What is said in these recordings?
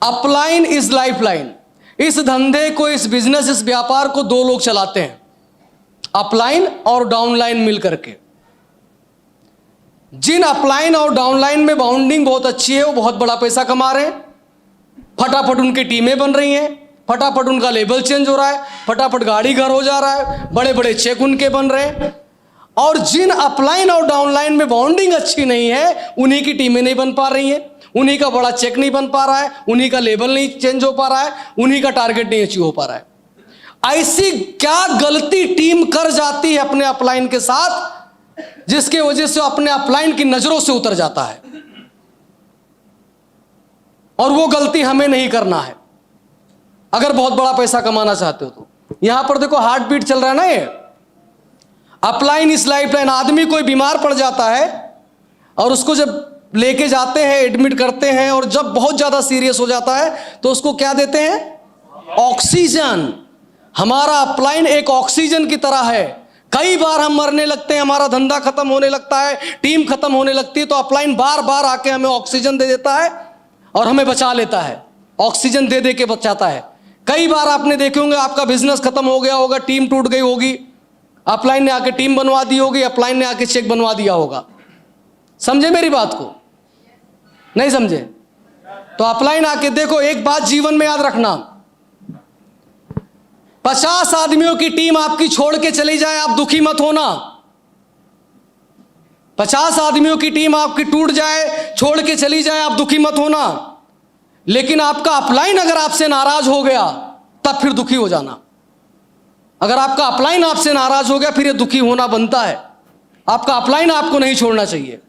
Upline is lifeline. इस धंधे को, इस बिजनेस, इस व्यापार को दो लोग चलाते हैं, अपलाइन और डाउनलाइन मिल करके। जिन अपलाइन और डाउनलाइन में बाउंडिंग बहुत अच्छी है वो बहुत बड़ा पैसा कमा रहे हैं, फटाफट उनकी टीमें बन रही हैं, फटाफट उनका लेबल चेंज हो रहा है, फटाफट गाड़ी घर हो जा रहा है, बड़े बड़े चेक उनके बन रहे हैं। और जिन अपलाइन और डाउनलाइन में बाउंडिंग अच्छी नहीं है उन्हीं की टीमें नहीं बन पा रही हैं, उन्हीं का बड़ा चेक नहीं बन पा रहा है, उन्हीं का लेबल नहीं चेंज हो पा रहा है, उन्हीं का टारगेट नहीं अचीव हो पा रहा है। ऐसी क्या गलती टीम कर जाती है अपने अपलाइन के साथ जिसके वजह से अपने अपलाइन की नजरों से उतर जाता है। और वो गलती हमें नहीं करना है अगर बहुत बड़ा पैसा कमाना चाहते हो तो। यहां पर देखो हार्ट बीट चल रहा है ना, ये अपलाइन इस लाइफलाइन। आदमी कोई बीमार पड़ जाता है और उसको जब लेके जाते हैं, एडमिट करते हैं, और जब बहुत ज्यादा सीरियस हो जाता है तो उसको क्या देते हैं? ऑक्सीजन। हमारा अपलाइन एक ऑक्सीजन की तरह है। कई बार हम मरने लगते हैं, हमारा धंधा खत्म होने लगता है, टीम खत्म होने लगती है, तो अपलाइन बार बार आके हमें ऑक्सीजन दे देता है और हमें बचा लेता है, ऑक्सीजन दे दे के बचाता है। कई बार आपने देखे होंगे आपका बिजनेस खत्म हो गया होगा, टीम टूट गई होगी, अपलाइन ने आके टीम बनवा दी होगी, अपलाइन ने आके चेक बनवा दिया होगा। समझे मेरी बात को? नहीं समझे? तो अपलाइन आके देखो, एक बात जीवन में याद रखना, 50 आदमियों की टीम आपकी छोड़ के चली जाए, आप दुखी मत होना। 50 आदमियों की टीम आपकी टूट जाए, छोड़ के चली जाए, आप दुखी मत होना। लेकिन आपका अपलाइन अगर आपसे नाराज हो गया तब फिर दुखी हो जाना। अगर आपका अपलाइन आपसे नाराज हो गया फिर ये दुखी होना बनता है। आपका अपलाइन आपको नहीं छोड़ना चाहिए,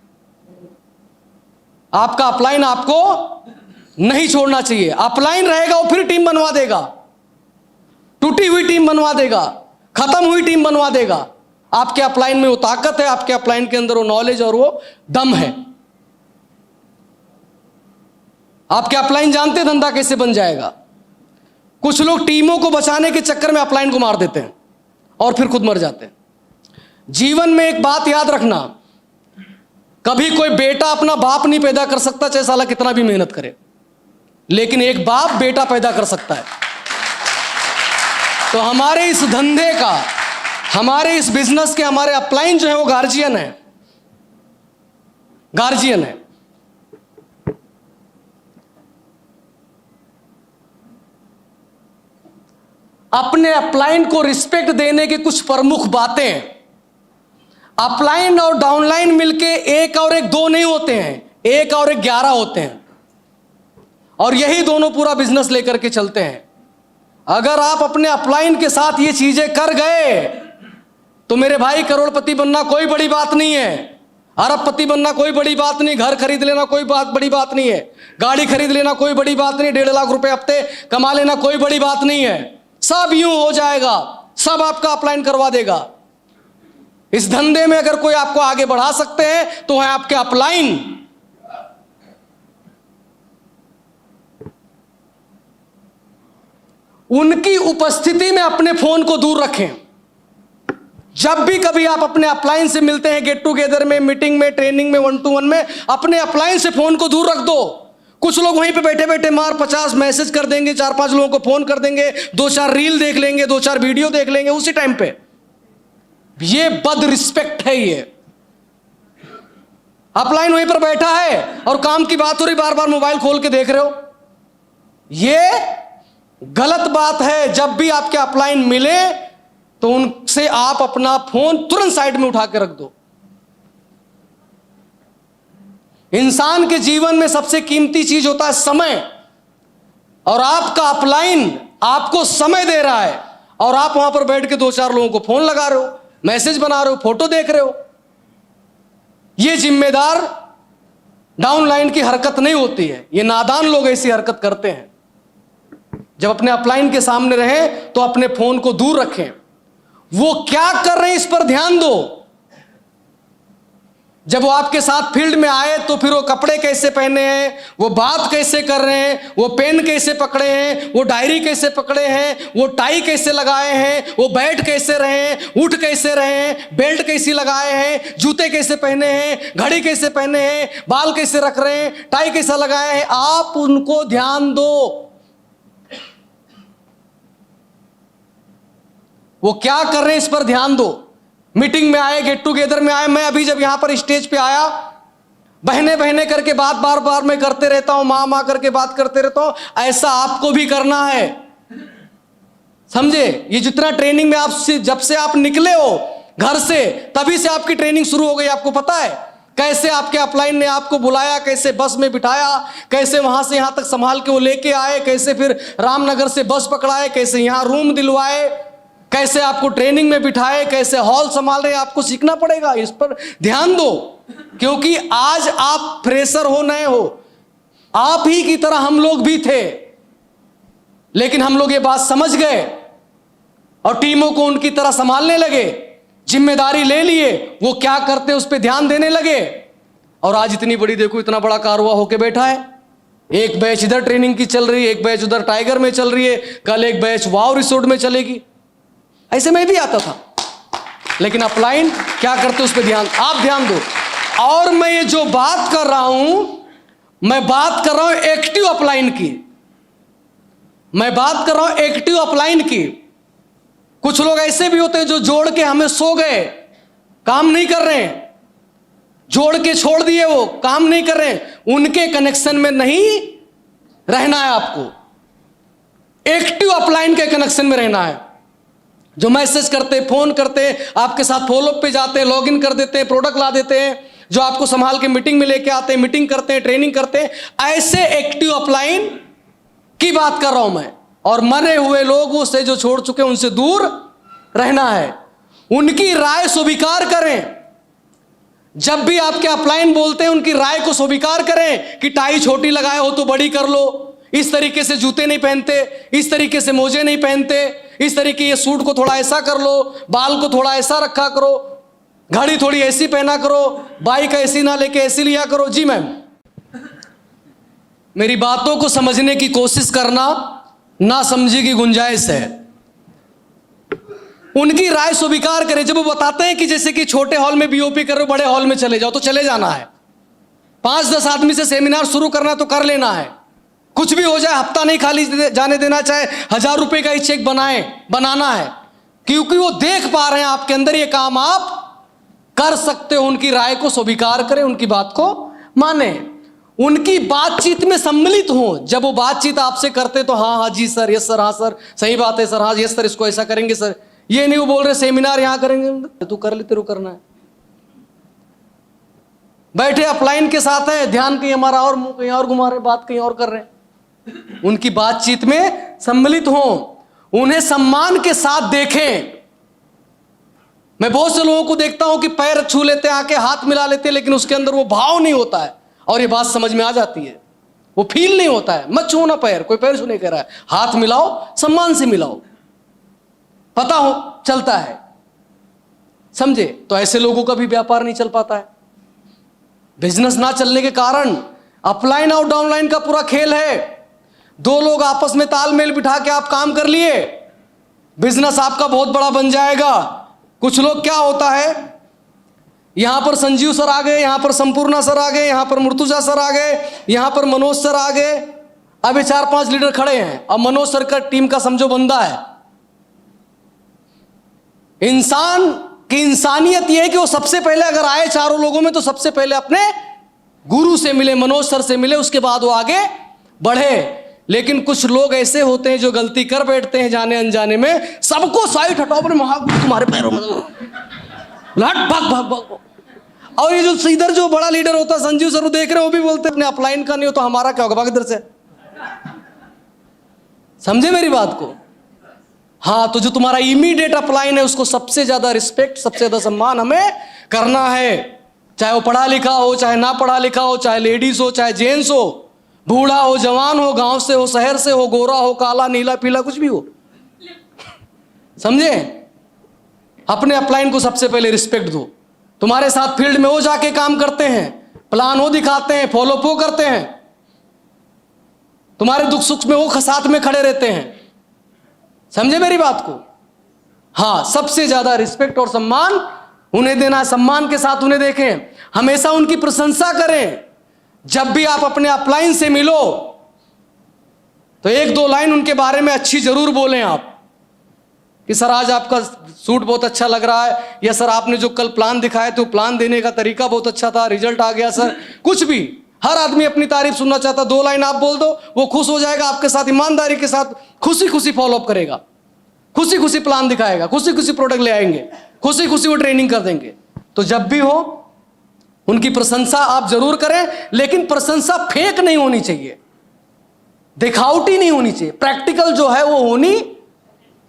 आपका अपलाइन आपको नहीं छोड़ना चाहिए। अपलाइन रहेगा वो फिर टीम बनवा देगा, टूटी हुई टीम बनवा देगा, खत्म हुई टीम बनवा देगा। आपके अपलाइन में वो ताकत है, आपके अपलाइन के अंदर वो नॉलेज और वो दम है। आपके अपलाइन जानते धंधा कैसे बन जाएगा। कुछ लोग टीमों को बचाने के चक्कर में अपलाइन को मार देते हैं और फिर खुद मर जाते हैं। जीवन में एक बात याद रखना, कभी कोई बेटा अपना बाप नहीं पैदा कर सकता चाहे साला कितना भी मेहनत करे, लेकिन एक बाप बेटा पैदा कर सकता है। तो हमारे इस धंधे का, हमारे इस बिजनेस के, हमारे अपलाइन जो है वो गार्जियन है, गार्जियन है। अपने अपलाइन को रिस्पेक्ट देने के कुछ प्रमुख बातें। अपलाइन और डाउनलाइन मिलके एक और एक दो नहीं होते हैं, एक और एक 11 होते हैं, और यही दोनों पूरा बिजनेस लेकर के चलते हैं। अगर आप अपने अपलाइन के साथ ये चीजें कर गए तो मेरे भाई, करोड़पति बनना कोई बड़ी बात नहीं है, अरबपति बनना कोई बड़ी बात नहीं, घर खरीद लेना कोई बड़ी बात नहीं है, गाड़ी खरीद लेना कोई बड़ी बात नहीं, 1.5 लाख रुपए हफ्ते कमा लेना कोई बड़ी बात नहीं है। सब यूं हो जाएगा, सब आपका अपलाइन करवा देगा। इस धंधे में अगर कोई आपको आगे बढ़ा सकते हैं तो है आपके अपलाइन। उनकी उपस्थिति में अपने फोन को दूर रखें। जब भी कभी आप अपने अपलाइन से मिलते हैं, गेट टुगेदर में, मीटिंग में, ट्रेनिंग में, 1-to-1 में, अपने अपलाइन से फोन को दूर रख दो। कुछ लोग वहीं पे बैठे बैठे मार 50 मैसेज कर देंगे, 4-5 लोगों को फोन कर देंगे, 2-4 रील देख लेंगे, 2-4 वीडियो देख लेंगे उसी टाइम पे। ये बद रिस्पेक्ट है। ये अपलाइन वहीं पर बैठा है और काम की बात हो रही, बार बार मोबाइल खोल के देख रहे हो, ये गलत बात है। जब भी आपके अपलाइन मिले तो उनसे आप अपना फोन तुरंत साइड में उठा के रख दो। इंसान के जीवन में सबसे कीमती चीज होता है समय, और आपका अपलाइन आपको समय दे रहा है और आप वहां पर बैठ के 2-4 लोगों को फोन लगा रहे हो, मैसेज बना रहे हो, फोटो देख रहे हो। ये जिम्मेदार डाउनलाइन की हरकत नहीं होती है। ये नादान लोग ऐसी हरकत करते हैं। जब अपने अपलाइन के सामने रहें तो अपने फोन को दूर रखें। वो क्या कर रहे हैं इस पर ध्यान दो। जब वो आपके साथ फील्ड में आए तो फिर वो कपड़े कैसे पहने हैं, वो बात कैसे कर रहे हैं, वो पेन कैसे पकड़े हैं, वो डायरी कैसे पकड़े हैं, वो टाई कैसे लगाए हैं, वो बैठ कैसे रहे हैं, उठ कैसे रहे हैं, बेल्ट कैसी लगाए हैं, जूते कैसे पहने हैं, घड़ी कैसे पहने हैं, बाल कैसे रख रहे हैं, टाई कैसा लगाए हैं, आप उनको ध्यान दो। वो क्या कर रहे हैं इस पर ध्यान दो। मीटिंग में आए, गेट टुगेदर में आए, मैं अभी जब यहां पर स्टेज पे आया, बहने बहने करके बात बार बार मैं करते रहता हूं, मां मां करके बात करते रहता हूं। ऐसा आपको भी करना है, समझे। ये जितना ट्रेनिंग में आपसे, जब से आप निकले हो घर से, तभी से आपकी ट्रेनिंग शुरू हो गई। आपको पता है कैसे आपके अपलाइन ने आपको बुलाया, कैसे बस में बिठाया, कैसे वहां से यहां तक संभाल के वो लेके आए, कैसे फिर रामनगर से बस पकड़ाए, कैसे यहां रूम दिलवाए, कैसे आपको ट्रेनिंग में बिठाए, कैसे हॉल संभाल रहे हैं। आपको सीखना पड़ेगा, इस पर ध्यान दो, क्योंकि आज आप फ्रेशर हो, नए हो। आप ही की तरह हम लोग भी थे, लेकिन हम लोग ये बात समझ गए और टीमों को उनकी तरह संभालने लगे, जिम्मेदारी ले लिए, वो क्या करते उस पर ध्यान देने लगे। और आज इतनी बड़ी, देखो इतना बड़ा कारवा होके बैठा है। एक बैच इधर ट्रेनिंग की चल रही है, एक बैच उधर टाइगर में चल रही है, कल एक बैच वाव रिसोर्ट में चलेगी। ऐसे मैं भी आता था, लेकिन अपलाइन क्या करते उस पर ध्यान, आप ध्यान दो। और मैं ये जो बात कर रहा हूं, मैं बात कर रहा हूं एक्टिव अपलाइन की, मैं बात कर रहा हूं एक्टिव अपलाइन की। कुछ लोग ऐसे भी होते हैं जो जोड़ के हमें सो गए, काम नहीं कर रहे हैं, जोड़ के छोड़ दिए, वो काम नहीं कर रहे हैं, उनके कनेक्शन में नहीं रहना है। आपको एक्टिव अपलाइन के कनेक्शन में रहना है। जो मैसेज करते, फोन करते, आपके साथ फॉलोअप पे जाते हैं, लॉगिन कर देते हैं, प्रोडक्ट ला देते हैं, जो आपको संभाल के मीटिंग में लेके आते हैं, मीटिंग करते हैं, ट्रेनिंग करते हैं, ऐसे एक्टिव अपलाइन की बात कर रहा हूं मैं। और मरे हुए लोगों से, जो छोड़ चुके हैं, उनसे दूर रहना है। उनकी राय स्वीकार करें। जब भी आपके अपलाइन बोलते हैं, उनकी राय को स्वीकार करें कि टाई छोटी लगाए हो तो बड़ी कर लो, इस तरीके से जूते नहीं पहनते, इस तरीके से मोजे नहीं पहनते, इस तरीके ये सूट को थोड़ा ऐसा कर लो, बाल को थोड़ा ऐसा रखा करो, घड़ी थोड़ी ऐसी पहना करो, बाइक ऐसी ना लेके ऐसी लिया करो। जी मैम, मेरी बातों को समझने की कोशिश करना, ना समझी की गुंजाइश है। उनकी राय स्वीकार करें। जब वो बताते हैं कि जैसे कि छोटे हॉल में बीओपी कर रहे हो, बड़े हॉल में चले जाओ, तो चले जाना है। 5-10 आदमी से सेमिनार शुरू करना तो कर लेना है। कुछ भी हो जाए, हफ्ता नहीं खाली जाने देना, चाहे 1000 रुपए का ही चेक बनाना है, क्योंकि वो देख पा रहे हैं आपके अंदर ये काम आप कर सकते हो। उनकी राय को स्वीकार करें, उनकी बात को माने, उनकी बातचीत में सम्मिलित हो। जब वो बातचीत आपसे करते तो हाँ हाँ जी सर, यस सर, हाँ सर, सही बात है सर, हाँ यस सर, इसको ऐसा करेंगे सर। ये नहीं वो बोल रहे सेमिनार यहां करेंगे, तू कर ले, तेरे को करना है। बैठे अपलाइन के साथ है, ध्यान कहीं हमारा और, मुंह कहीं और घुमा रहे, बात कहीं और कर रहे हैं। उनकी बातचीत में सम्मिलित हो, उन्हें सम्मान के साथ देखें। मैं बहुत से लोगों को देखता हूं कि पैर छू लेते, आके हाथ मिला लेते, लेकिन उसके अंदर वो भाव नहीं होता है। और ये बात समझ में आ जाती है, वो फील नहीं होता है। मत छूना पैर, कोई पैर छूने कह रहा है, हाथ मिलाओ, सम्मान से मिलाओ, पता हो चलता है, समझे। तो ऐसे लोगों का भी व्यापार नहीं चल पाता है। बिजनेस ना चलने के कारण अपलाइन और डाउनलाइन का पूरा खेल है। दो लोग आपस में तालमेल बिठा के आप काम कर लिए, बिजनेस आपका बहुत बड़ा बन जाएगा। कुछ लोग क्या होता है, यहां पर संजीव सर आ गए, यहां पर संपूर्णा सर आ गए, यहां पर मुर्तुजा सर आ गए, यहां पर मनोज सर आ गए, अभी 4-5 लीडर खड़े हैं। अब मनोज सर का टीम का समझो बंदा है। इंसान की इंसानियत यह है कि वो सबसे पहले अगर आए चारों लोगों में, तो सबसे पहले अपने गुरु से मिले, मनोज सर से मिले, उसके बाद वो आगे बढ़े। लेकिन कुछ लोग ऐसे होते हैं जो गलती कर बैठते हैं जाने अनजाने में, सबको साइड हटाओ, अपने महागुरु तुम्हारे पैरों में लट भाग भाग भाग। और ये जो इधर जो बड़ा लीडर होता है संजीव सर, वो देख रहे हो, वो भी बोलते हैं अपने अपलाइन का नहीं हो तो हमारा क्या होगा, भाग इधर से। समझे मेरी बात को। हाँ, तो जो तुम्हारा इमीडिएट अपलाइन है, उसको सबसे ज्यादा रिस्पेक्ट, सबसे ज्यादा सम्मान हमें करना है। चाहे वो पढ़ा लिखा हो, चाहे ना पढ़ा लिखा हो, चाहे लेडीज हो, चाहे जेंट्स हो, बूढ़ा हो, जवान हो, गांव से हो, शहर से हो, गोरा हो, काला, नीला, पीला, कुछ भी हो, समझे। अपने अपलाइन को सबसे पहले रिस्पेक्ट दो। तुम्हारे साथ फील्ड में वो जाके काम करते हैं, प्लान वो दिखाते हैं, फॉलोअप वो करते हैं, तुम्हारे दुख सुख में वो साथ में खड़े रहते हैं। समझे मेरी बात को? हाँ, सबसे ज्यादा रिस्पेक्ट और सम्मान उन्हें देना है। सम्मान के साथ उन्हें देखें, हमेशा उनकी प्रशंसा करें। जब भी आप अपने अपलाइन से मिलो तो एक दो लाइन उनके बारे में अच्छी जरूर बोलें आप, कि सर आज आपका सूट बहुत अच्छा लग रहा है, या सर आपने जो कल प्लान दिखाए थे, प्लान देने का तरीका बहुत अच्छा था, रिजल्ट आ गया सर। कुछ भी, हर आदमी अपनी तारीफ सुनना चाहता। दो लाइन आप बोल दो, वो खुश हो जाएगा, आपके साथ ईमानदारी के साथ खुशी खुशी फॉलोअप करेगा, खुशी खुशी प्लान दिखाएगा, खुशी खुशी प्रोडक्ट ले आएंगे, खुशी खुशी वो ट्रेनिंग कर देंगे। तो जब भी हो उनकी प्रशंसा आप जरूर करें, लेकिन प्रशंसा फेक नहीं होनी चाहिए, दिखावटी नहीं होनी चाहिए, प्रैक्टिकल जो है वो होनी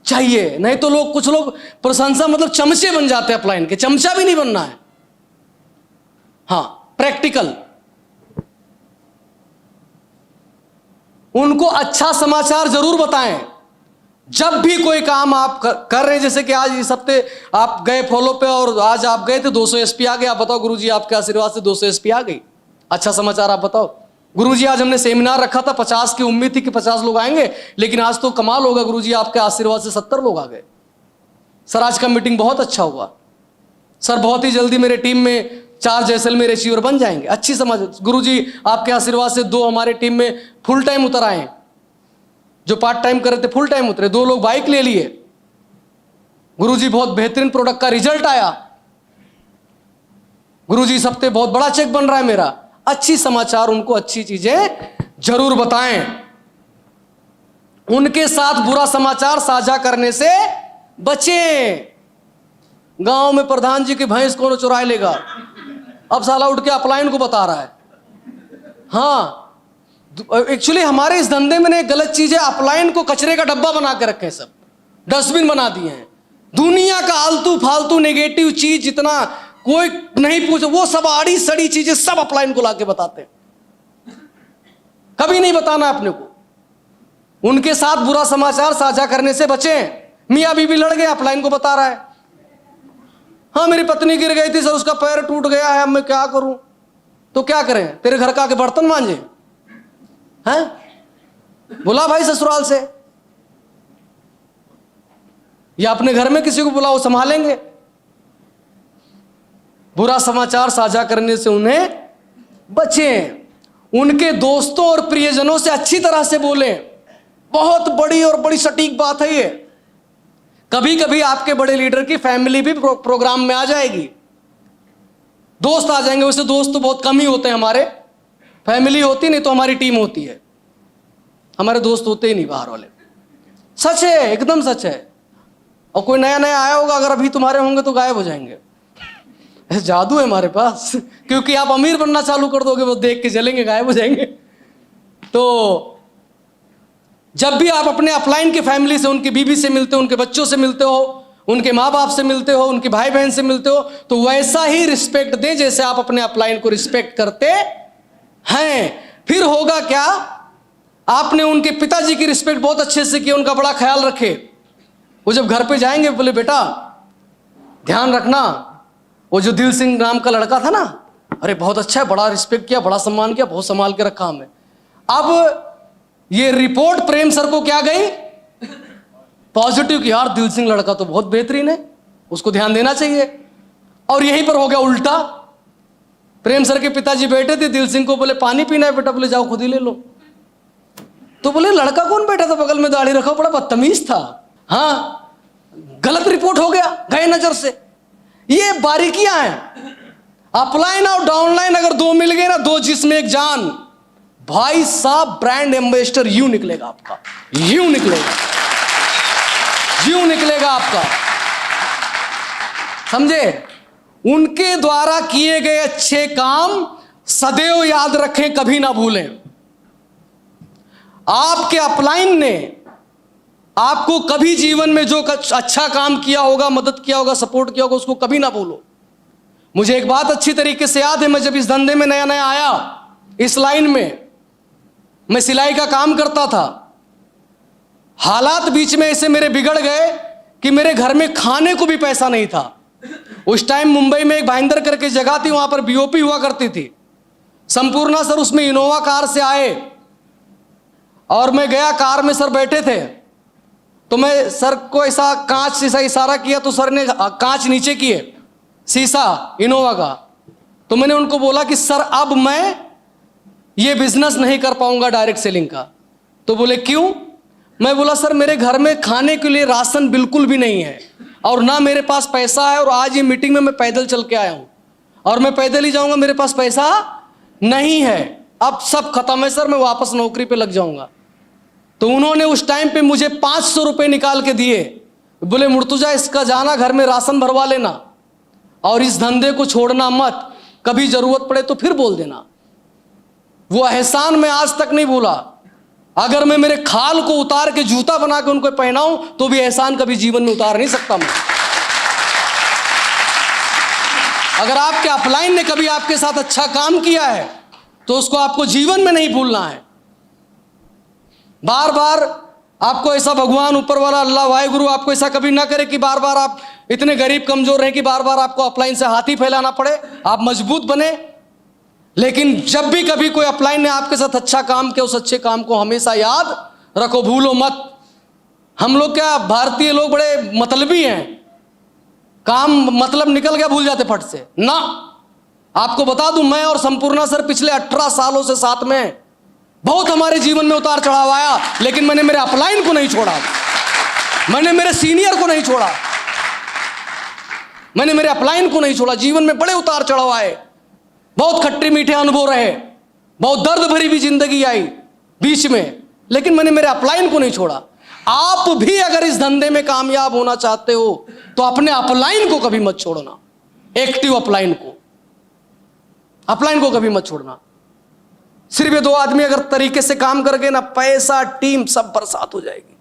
चाहिए। नहीं तो लोग, कुछ लोग प्रशंसा मतलब चमचे बन जाते हैं अपलाइन के। चमचा भी नहीं बनना है। हाँ, प्रैक्टिकल। उनको अच्छा समाचार जरूर बताएं जब भी कोई काम आप कर रहे हैं। जैसे कि आज इस हफ्ते आप गए फॉलो पे और आज आप गए थे 200 एसपी आ गए। आप बताओ गुरुजी आपके आशीर्वाद से 200 एसपी आ गई। अच्छा समाचार आप बताओ। गुरुजी आज हमने सेमिनार रखा था, 50 की उम्मीद थी कि 50 लोग आएंगे, लेकिन आज तो कमाल होगा गुरुजी आपके आशीर्वाद से 70 लोग आ गए। सर आज का मीटिंग बहुत अच्छा हुआ। सर बहुत ही जल्दी मेरे टीम में 4 जैसलमेर अचीवर बन जाएंगे। अच्छी समझ गुरुजी आपके आशीर्वाद से 2 हमारे टीम में फुल टाइम उतर आए, जो पार्ट टाइम कर रहे थे फुल टाइम उतरे। 2 लोग बाइक ले लिए। गुरुजी बहुत बेहतरीन प्रोडक्ट का रिजल्ट आया। गुरुजी इस हफ्ते बहुत बड़ा चेक बन रहा है मेरा। अच्छी समाचार, उनको अच्छी चीजें जरूर बताएं। उनके साथ बुरा समाचार साझा करने से बचें। गांव में प्रधान जी की भैंस कौन चुरा लेगा, अब साला उठ के अपलाइन को बता रहा है। हाँ, एक्चुअली हमारे इस धंधे में एक गलत चीज है, अपलाइन को कचरे का डब्बा बना के रखे हैं, सब डस्टबिन बना दिए हैं। दुनिया का आलतू फालतू नेगेटिव चीज जितना कोई नहीं पूछे, वो सब आड़ी सड़ी चीजें सब अपलाइन को लाके बताते हैं। कभी नहीं बताना अपने को। उनके साथ बुरा समाचार साझा करने से बचें। मियां बीबी लड़ गए, अपलाइन को बता रहा है, हाँ मेरी पत्नी गिर गई थी सर, उसका पैर टूट गया है, अब मैं क्या करूं। तो क्या करें, तेरे घर का आके बर्तन मांजे हैं? बुला भाई ससुराल से, या अपने घर में किसी को बुलाओ, संभालेंगे। बुरा समाचार साझा करने से उन्हें बचें। उनके दोस्तों और प्रियजनों से अच्छी तरह से बोलें। बहुत बड़ी और बड़ी सटीक बात है ये। कभी कभी आपके बड़े लीडर की फैमिली भी प्रोग्राम में आ जाएगी, दोस्त आ जाएंगे। वैसे दोस्त तो बहुत कम ही होते हैं हमारे, फैमिली होती नहीं तो हमारी टीम होती है, हमारे दोस्त होते ही नहीं बाहर वाले। सच है, एकदम सच है। और कोई नया नया आया होगा, अगर अभी तुम्हारे होंगे तो गायब हो जाएंगे। जादू है हमारे पास, क्योंकि आप अमीर बनना चालू कर दोगे, वो देख के जलेंगे, गायब हो जाएंगे। तो जब भी आप अपने अपलाइन की फैमिली से, उनकी बीवी से मिलते हो, उनके बच्चों से मिलते हो, उनके माँ बाप से मिलते हो, उनके भाई बहन से मिलते हो, तो वैसा ही रिस्पेक्ट दें जैसे आप अपने अपलाइन को रिस्पेक्ट करते हैं। फिर होगा क्या, आपने उनके पिताजी की रिस्पेक्ट बहुत अच्छे से की, उनका बड़ा ख्याल रखे। वो जब घर पे जाएंगे बोले बेटा ध्यान रखना, वो जो दिल सिंह नाम का लड़का था ना, अरे बहुत अच्छा है, बड़ा रिस्पेक्ट किया, बड़ा सम्मान किया, बहुत संभाल के रखा हमें। अब ये रिपोर्ट प्रेम सर को क्या गई, पॉजिटिव कि यार दिल सिंह लड़का तो बहुत बेहतरीन है, उसको ध्यान देना चाहिए। और यहीं पर हो गया उल्टा। प्रेम सर के पिताजी बैठे थे, दिल सिंह को बोले पानी पीना है बेटा, बोले जाओ खुद ही ले लो। तो बोले लड़का कौन बैठा था बगल में, दाढ़ी रखा, बड़ा बदतमीज था। हाँ, गलत रिपोर्ट हो गया, गए नजर से। ये बारीकियां हैं। अपलाइन और डाउनलाइन अगर 2 मिल गए ना, 2 जिसमें एक जान, भाई साहब ब्रांड एम्बेसडर यूं निकलेगा आपका, यूं निकलेगा, यूं निकलेगा आपका। समझे? उनके द्वारा किए गए अच्छे काम सदैव याद रखें, कभी ना भूलें। आपके अपलाइन ने आपको कभी जीवन में जो अच्छा काम किया होगा, मदद किया होगा, सपोर्ट किया होगा, उसको कभी ना भूलो। मुझे एक बात अच्छी तरीके से याद है, मैं जब इस धंधे में नया नया आया, इस लाइन में मैं सिलाई का काम करता था। हालात बीच में ऐसे मेरे बिगड़ गए कि मेरे घर में खाने को भी पैसा नहीं था। उस टाइम मुंबई में एक भाईंदर करके जगह थी, वहां पर बीओपी हुआ करती थी। संपूर्णा सर उसमें इनोवा कार से आए और मैं गया, कार में सर बैठे थे, तो मैं सर को ऐसा कांच से ऐसा इशारा किया तो सर ने कांच नीचे किए, शीशा इनोवा का। तो मैंने उनको बोला कि सर अब मैं ये बिजनेस नहीं कर पाऊंगा डायरेक्ट सेलिंग का। तो बोले क्यों? मैं बोला सर मेरे घर में खाने के लिए राशन बिल्कुल भी नहीं है और ना मेरे पास पैसा है, और आज ये मीटिंग में मैं पैदल चल के आया हूं और मैं पैदल ही जाऊंगा, मेरे पास पैसा नहीं है, अब सब खत्म है सर, मैं वापस नौकरी पे लग जाऊंगा। तो उन्होंने उस टाइम पे मुझे 500 रुपये निकाल के दिए, बोले मुर्तुजा इसका जाना घर में राशन भरवा लेना और इस धंधे को छोड़ना मत, कभी जरूरत पड़े तो फिर बोल देना। वो एहसान मैं आज तक नहीं भूला। अगर मैं मेरे खाल को उतार के जूता बना के उनको पहनाऊं तो भी एहसान कभी जीवन में उतार नहीं सकता मैं। अगर आपके अपलाइन ने कभी आपके साथ अच्छा काम किया है तो उसको आपको जीवन में नहीं भूलना है। बार बार आपको ऐसा भगवान ऊपर वाला अल्लाह वाहेगुरु आपको ऐसा कभी ना करे कि बार बार आप इतने गरीब कमजोर रहे कि बार बार आपको अपलाइन से हाथ ही फैलाना पड़े। आप मजबूत बने, लेकिन जब भी कभी कोई अपलाइन ने आपके साथ अच्छा काम किया, उस अच्छे काम को हमेशा याद रखो, भूलो मत। हम लोग क्या भारतीय लोग बड़े मतलबी हैं, काम मतलब निकल गया भूल जाते फट से ना। आपको बता दूं मैं और संपूर्णा सर पिछले 18 सालों से साथ में, बहुत हमारे जीवन में उतार चढ़ाव आया, लेकिन मैंने मेरे अपलाइन को नहीं छोड़ा, मैंने मेरे सीनियर को नहीं छोड़ा, मैंने मेरे अपलाइन को नहीं छोड़ा। जीवन में बड़े उतार चढ़ाव आए, बहुत खट्टे मीठे अनुभव रहे, बहुत दर्द भरी भी जिंदगी आई बीच में, लेकिन मैंने मेरे अपलाइन को नहीं छोड़ा। आप भी अगर इस धंधे में कामयाब होना चाहते हो तो अपने अपलाइन को कभी मत छोड़ना, एक्टिव अपलाइन को कभी मत छोड़ना। सिर्फ ये 2 आदमी अगर तरीके से काम कर गए ना, पैसा टीम सब बरसात हो जाएगी।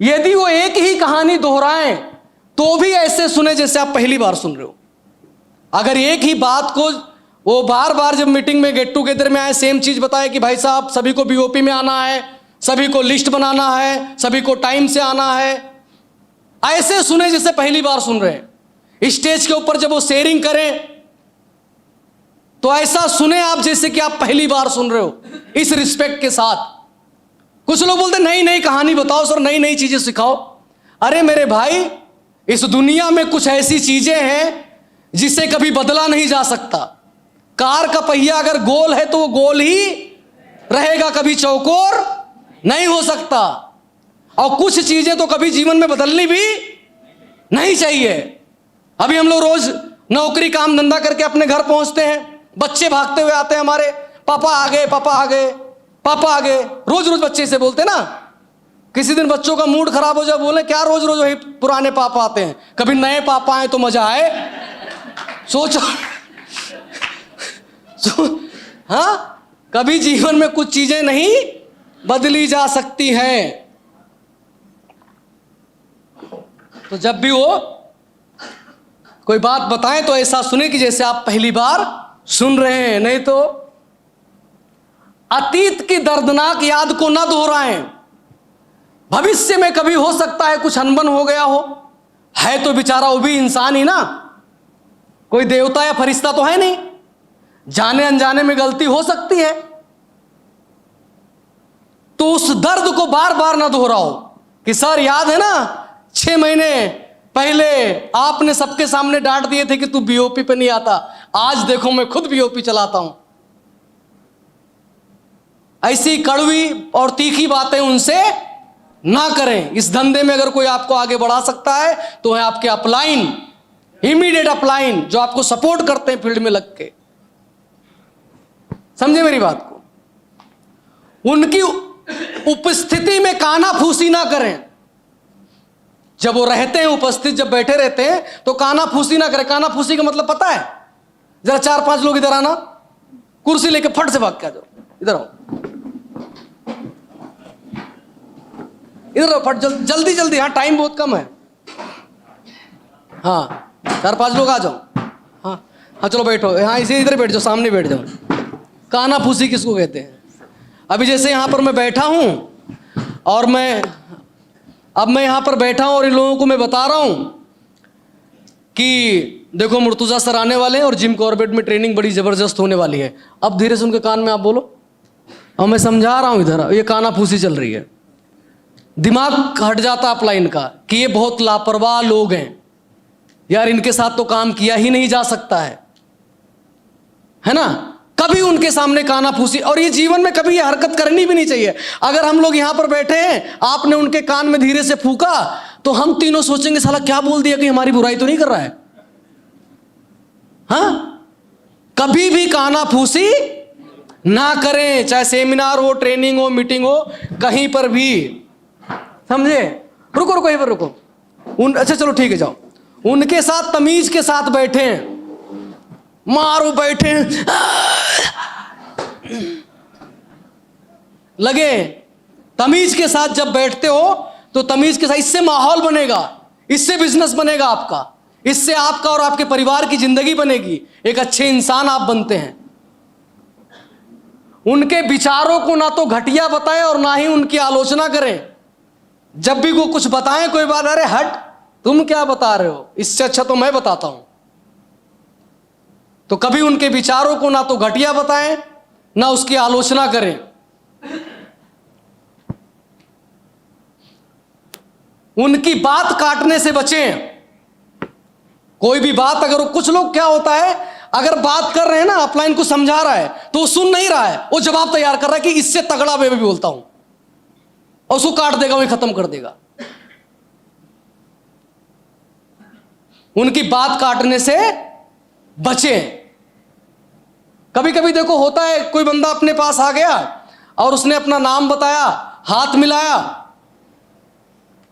यदि वो एक ही कहानी दोहराएं तो भी ऐसे सुने जैसे आप पहली बार सुन रहे हो। अगर एक ही बात को वो बार बार जब मीटिंग में गेट टुगेदर में आए सेम चीज बताए कि भाई साहब सभी को बीओपी में आना है, सभी को लिस्ट बनाना है, सभी को टाइम से आना है, ऐसे सुने जैसे पहली बार सुन रहे हैं। स्टेज के ऊपर जब वो शेयरिंग करें तो ऐसा सुने आप जैसे कि आप पहली बार सुन रहे हो, इस रिस्पेक्ट के साथ। कुछ लोग बोलते नई नई कहानी बताओ सर, नई नई चीजें सिखाओ। अरे मेरे भाई, इस दुनिया में कुछ ऐसी चीजें हैं जिसे कभी बदला नहीं जा सकता। कार का पहिया अगर गोल है तो वो गोल ही रहेगा, कभी चौकोर नहीं हो सकता। और कुछ चीजें तो कभी जीवन में बदलनी भी नहीं चाहिए। अभी हम लोग रोज नौकरी काम धंधा करके अपने घर पहुंचते हैं, बच्चे भागते हुए आते हैं हमारे, पापा आ गए, पापा आ गए, पापा आ गए। रोज रोज बच्चे से बोलते ना। किसी दिन बच्चों का मूड खराब हो जाए, बोले क्या रोज रोज वही पुराने पापा आते हैं, कभी नए पापा आए तो मजा आए। सोचो हाँ, कभी जीवन में कुछ चीजें नहीं बदली जा सकती हैं। तो जब भी वो कोई बात बताएं तो ऐसा सुने कि जैसे आप पहली बार सुन रहे हैं। नहीं तो अतीत की दर्दनाक याद को ना दोहराएं। भविष्य में कभी हो सकता है कुछ अनबन हो गया हो, है तो बेचारा वो भी इंसान ही ना, कोई देवता या फरिश्ता तो है नहीं, जाने अनजाने में गलती हो सकती है। तो उस दर्द को बार बार ना दोहराओ कि सर याद है ना 6 महीने पहले आपने सबके सामने डांट दिए थे कि तू बीओपी पे नहीं आता, आज देखो मैं खुद बीओपी चलाता हूं। ऐसी कड़वी और तीखी बातें उनसे ना करें। इस धंधे में अगर कोई आपको आगे बढ़ा सकता है तो है आपके अपलाइन, इमीडिएट अपलाइन, जो आपको सपोर्ट करते हैं फील्ड में लग के। समझे मेरी बात को? उनकी उपस्थिति में काना फूसी ना करें। जब वो रहते हैं उपस्थित, जब बैठे रहते हैं तो काना फूसी ना करें। काना फूसी का मतलब पता है? जरा 4-5 लोग इधर आना, कुर्सी लेके फट से भाग के आ जाओ, इधर आओ, इधर आओ फट, जल्दी जल्दी। हाँ टाइम बहुत कम है। हाँ 4-5 लोग आ जाओ। हाँ हाँ चलो बैठो, हाँ इसे इधर बैठ जाओ, सामने बैठ जाओ। काना फूसी किसको कहते हैं? अभी जैसे यहां पर मैं बैठा हूं और अब मैं यहां पर बैठा हूं और इन लोगों को मैं बता रहा हूं कि देखो मुर्तुजा सर आने वाले हैं और जिम कॉर्बेट में ट्रेनिंग बड़ी जबरदस्त होने वाली है। अब धीरे से उनके कान में आप बोलो, और मैं समझा रहा हूं इधर, ये कानाफूसी चल रही है। दिमाग हट जाता अपलाइन का कि ये बहुत लापरवाह लोग हैं यार, इनके साथ तो काम किया ही नहीं जा सकता है ना। कभी उनके सामने कानाफूसी, और ये जीवन में कभी ये हरकत करनी भी नहीं चाहिए। अगर हम लोग यहां पर बैठे हैं, आपने उनके कान में धीरे से फूका, तो हम तीनों सोचेंगे साला क्या बोल दिया, कि हमारी बुराई तो नहीं कर रहा है। हाँ, कभी भी कानाफूसी ना करें, चाहे सेमिनार हो, ट्रेनिंग हो, मीटिंग हो, कहीं पर भी, समझे। रुको यहीं पर रुको। अच्छा चलो ठीक है, जाओ। उनके साथ तमीज के साथ बैठे हैं, मारो बैठे हैं, लगे। तमीज के साथ जब बैठते हो तो तमीज के साथ, इससे माहौल बनेगा, इससे बिजनेस बनेगा आपका, इससे आपका और आपके परिवार की जिंदगी बनेगी, एक अच्छे इंसान आप बनते हैं। उनके विचारों को ना तो घटिया बताएं और ना ही उनकी आलोचना करें। जब भी वो कुछ बताएं कोई बात, अरे हट तुम क्या बता रहे हो, इससे अच्छा तो मैं बताता हूं। तो कभी उनके विचारों को ना तो घटिया बताएं ना उसकी आलोचना करें। उनकी बात काटने से बचें। कोई भी बात, अगर कुछ लोग क्या होता है, अगर बात कर रहे हैं ना, अपलाइन को समझा रहा है तो वो सुन नहीं रहा है, वो जवाब तैयार कर रहा है कि इससे तगड़ा मैं भी बोलता हूं, और उसको काट देगा, वही खत्म कर देगा। उनकी बात काटने से बचें। कभी कभी देखो होता है, कोई बंदा अपने पास आ गया और उसने अपना नाम बताया, हाथ मिलाया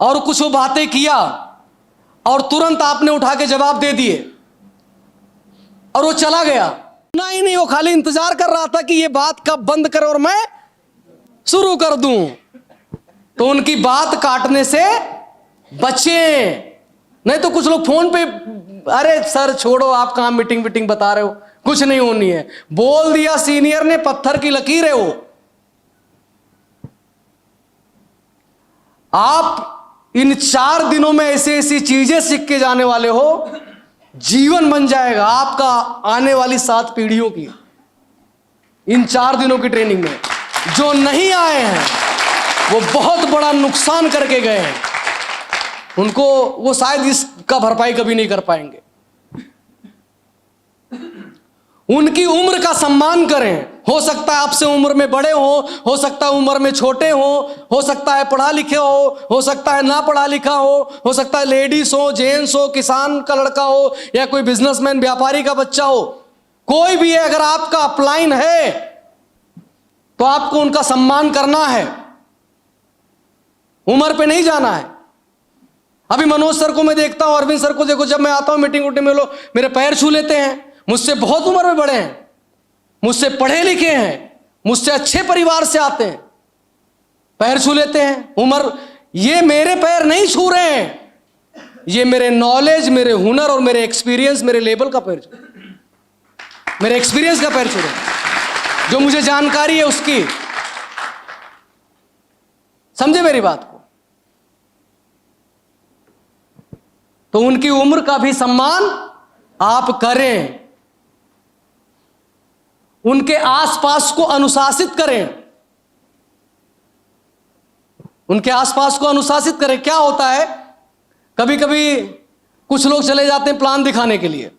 और कुछ वो बातें किया, और तुरंत आपने उठा के जवाब दे दिए और वो चला गया। नहीं, वो खाली इंतजार कर रहा था कि ये बात कब बंद करे और मैं शुरू कर दूं। तो उनकी बात काटने से बचें। नहीं तो कुछ लोग फोन पे, अरे सर छोड़ो, आप कहां मीटिंग बता रहे हो, कुछ नहीं होनी है, बोल दिया सीनियर ने, पत्थर की लकीर है वो। आप इन 4 दिनों में ऐसी ऐसी चीजें सीख के जाने वाले हो, जीवन बन जाएगा आपका आने वाली 7 पीढ़ियों की। इन 4 दिनों की ट्रेनिंग में जो नहीं आए हैं वो बहुत बड़ा नुकसान करके गए हैं, उनको वो शायद इसका भरपाई कभी नहीं कर पाएंगे। उनकी उम्र का सम्मान करें। हो सकता है आपसे उम्र में बड़े हो सकता है उम्र में छोटे हो सकता है पढ़ा लिखे हो सकता है ना पढ़ा लिखा हो सकता है लेडीज हो, जेंट्स हो, किसान का लड़का हो, या कोई बिजनेसमैन व्यापारी का बच्चा हो, कोई भी है, अगर आपका अपलाइन है तो आपको उनका सम्मान करना है, उम्र पे नहीं जाना है। अभी मनोज सर को मैं देखता हूं, अरविंद सर को देखो, जब मैं आता हूं मीटिंग में, लोग मेरे पैर छू लेते हैं। मुझसे बहुत उम्र में बड़े हैं, मुझसे पढ़े लिखे हैं, मुझसे अच्छे परिवार से आते हैं, पैर छू लेते हैं। उम्र, ये मेरे पैर नहीं छू रहे हैं, ये मेरे नॉलेज, मेरे हुनर और मेरे एक्सपीरियंस, मेरे लेवल का पैर छू, मेरे एक्सपीरियंस का पैर छू रहे हैं, जो मुझे जानकारी है उसकी। समझे मेरी बात को। तो उनकी उम्र का भी सम्मान आप करें, उनके आसपास को अनुशासित करें, उनके आसपास को अनुशासित करें। क्या होता है, कभी कभी कुछ लोग चले जाते हैं प्लान दिखाने के लिए,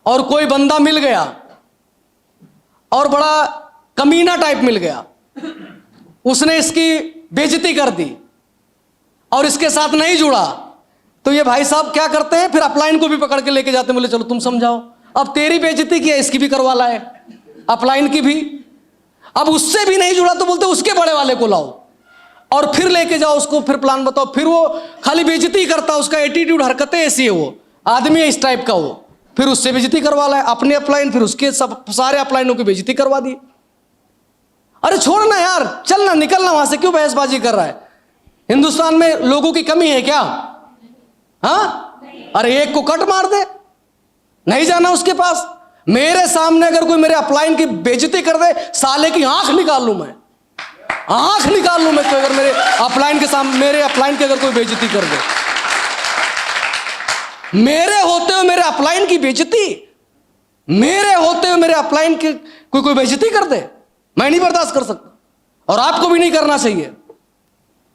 और कोई बंदा मिल गया और बड़ा कमीना टाइप मिल गया, उसने इसकी बेइज्जती कर दी और इसके साथ नहीं जुड़ा, तो ये भाई साहब क्या करते हैं, फिर अपलाइन को भी पकड़ के लेके जाते हैं, बोले चलो तुम समझाओ। अब तेरी बेइज्जती किया, इसकी भी करवा लाए, अपलाइन की भी। अब उससे भी नहीं जुड़ा तो बोलते उसके बड़े वाले को लाओ और फिर लेके जाओ उसको, फिर प्लान बताओ। फिर वो खाली बेइज्जती करता, उसका एटीट्यूड, हरकतें ऐसी है, वो आदमी है इस टाइप का, वो फिर उससे बेइज्जती करवा लाए अपने अपलाइन, फिर उसके सब सारे अपलाइनों की बेइज्जती करवा दी। अरे छोड़ ना यार, चल ना, निकलना वहां से, क्यों बहसबाजी कर रहा है। हिंदुस्तान में लोगों की कमी है क्या? हाँ, अरे एक को कट मार दे, नहीं जाना उसके पास। मेरे सामने अगर कोई मेरे अपलाइन की बेइज्जती कर दे, साले की आंख निकाल लूं मैं, आंख निकाल लूं मैं तो अगर मेरे अपलाइन के सामने, मेरे अपलाइन की अगर कोई बेइज्जती कर दे, मेरे होते हुए मेरे अपलाइन की बेइज्जती, मेरे होते हुए मेरे अपलाइन की कोई बेइज्जती कर दे, मैं नहीं बर्दाश्त कर सकता। और आपको भी नहीं करना चाहिए।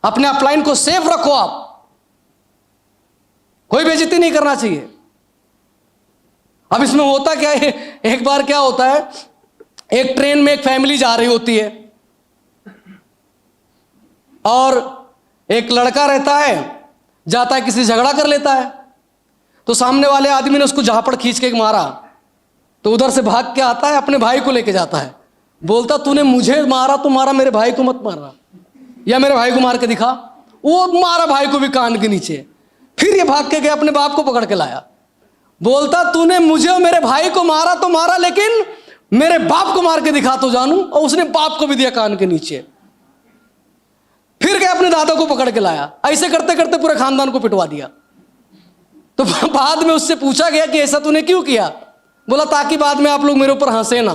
अपने अपलाइन को सेफ रखो, आप कोई बेइज्जती नहीं करना चाहिए। अब इसमें होता क्या है, एक बार क्या होता है, एक ट्रेन में एक फैमिली जा रही होती है और एक लड़का रहता है, जाता है किसी से झगड़ा कर लेता है, तो सामने वाले आदमी ने उसको झापड़ खींच के मारा, तो उधर से भाग के आता है, अपने भाई को लेके जाता है, बोलता तूने मुझे मारा तो मारा, मेरे भाई को मत मारना, या मेरे भाई को मार के दिखा। वो मारा भाई को भी कान के नीचे। फिर ये भाग के गया, अपने बाप को पकड़ के लाया, बोलता तूने मुझे और मेरे भाई को मारा तो मारा, लेकिन मेरे बाप को मार के दिखा तो जानूं। और उसने बाप को भी दिया कान के नीचे। फिर गया, अपने दादा को पकड़ के लाया। ऐसे करते करते पूरे खानदान को पिटवा दिया। तो बाद में उससे पूछा गया कि ऐसा तूने क्यों किया? बोला ताकि बाद में आप लोग मेरे ऊपर हंसे ना।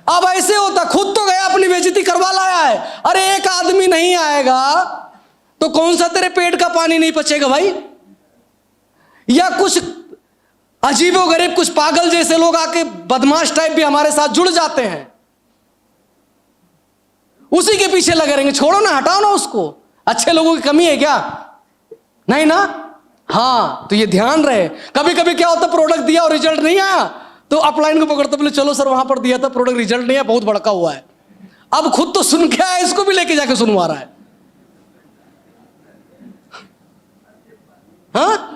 अब ऐसे होता, खुद तो गया अपनी बेइज्जती करवा लाया है। अरे एक आदमी नहीं आएगा तो कौन सा तेरे पेट का पानी नहीं पचेगा भाई? या कुछ अजीबोगरीब, कुछ पागल जैसे लोग आके बदमाश टाइप भी हमारे साथ जुड़ जाते हैं, उसी के पीछे लगे रहेंगे। छोड़ो ना, हटाओ ना उसको। अच्छे लोगों की कमी है क्या? नहीं ना। हाँ, तो ये ध्यान रहे। कभी कभी क्या होता, प्रोडक्ट दिया और रिजल्ट नहीं आया तो अपलाइन को पकड़ते, बोले चलो सर वहां पर दिया था, प्रोडक्ट रिजल्ट नहीं आया, बहुत भड़का हुआ है। अब खुद तो सुन के आया, इसको भी लेके जाके सुनवा रहा है। हाँ,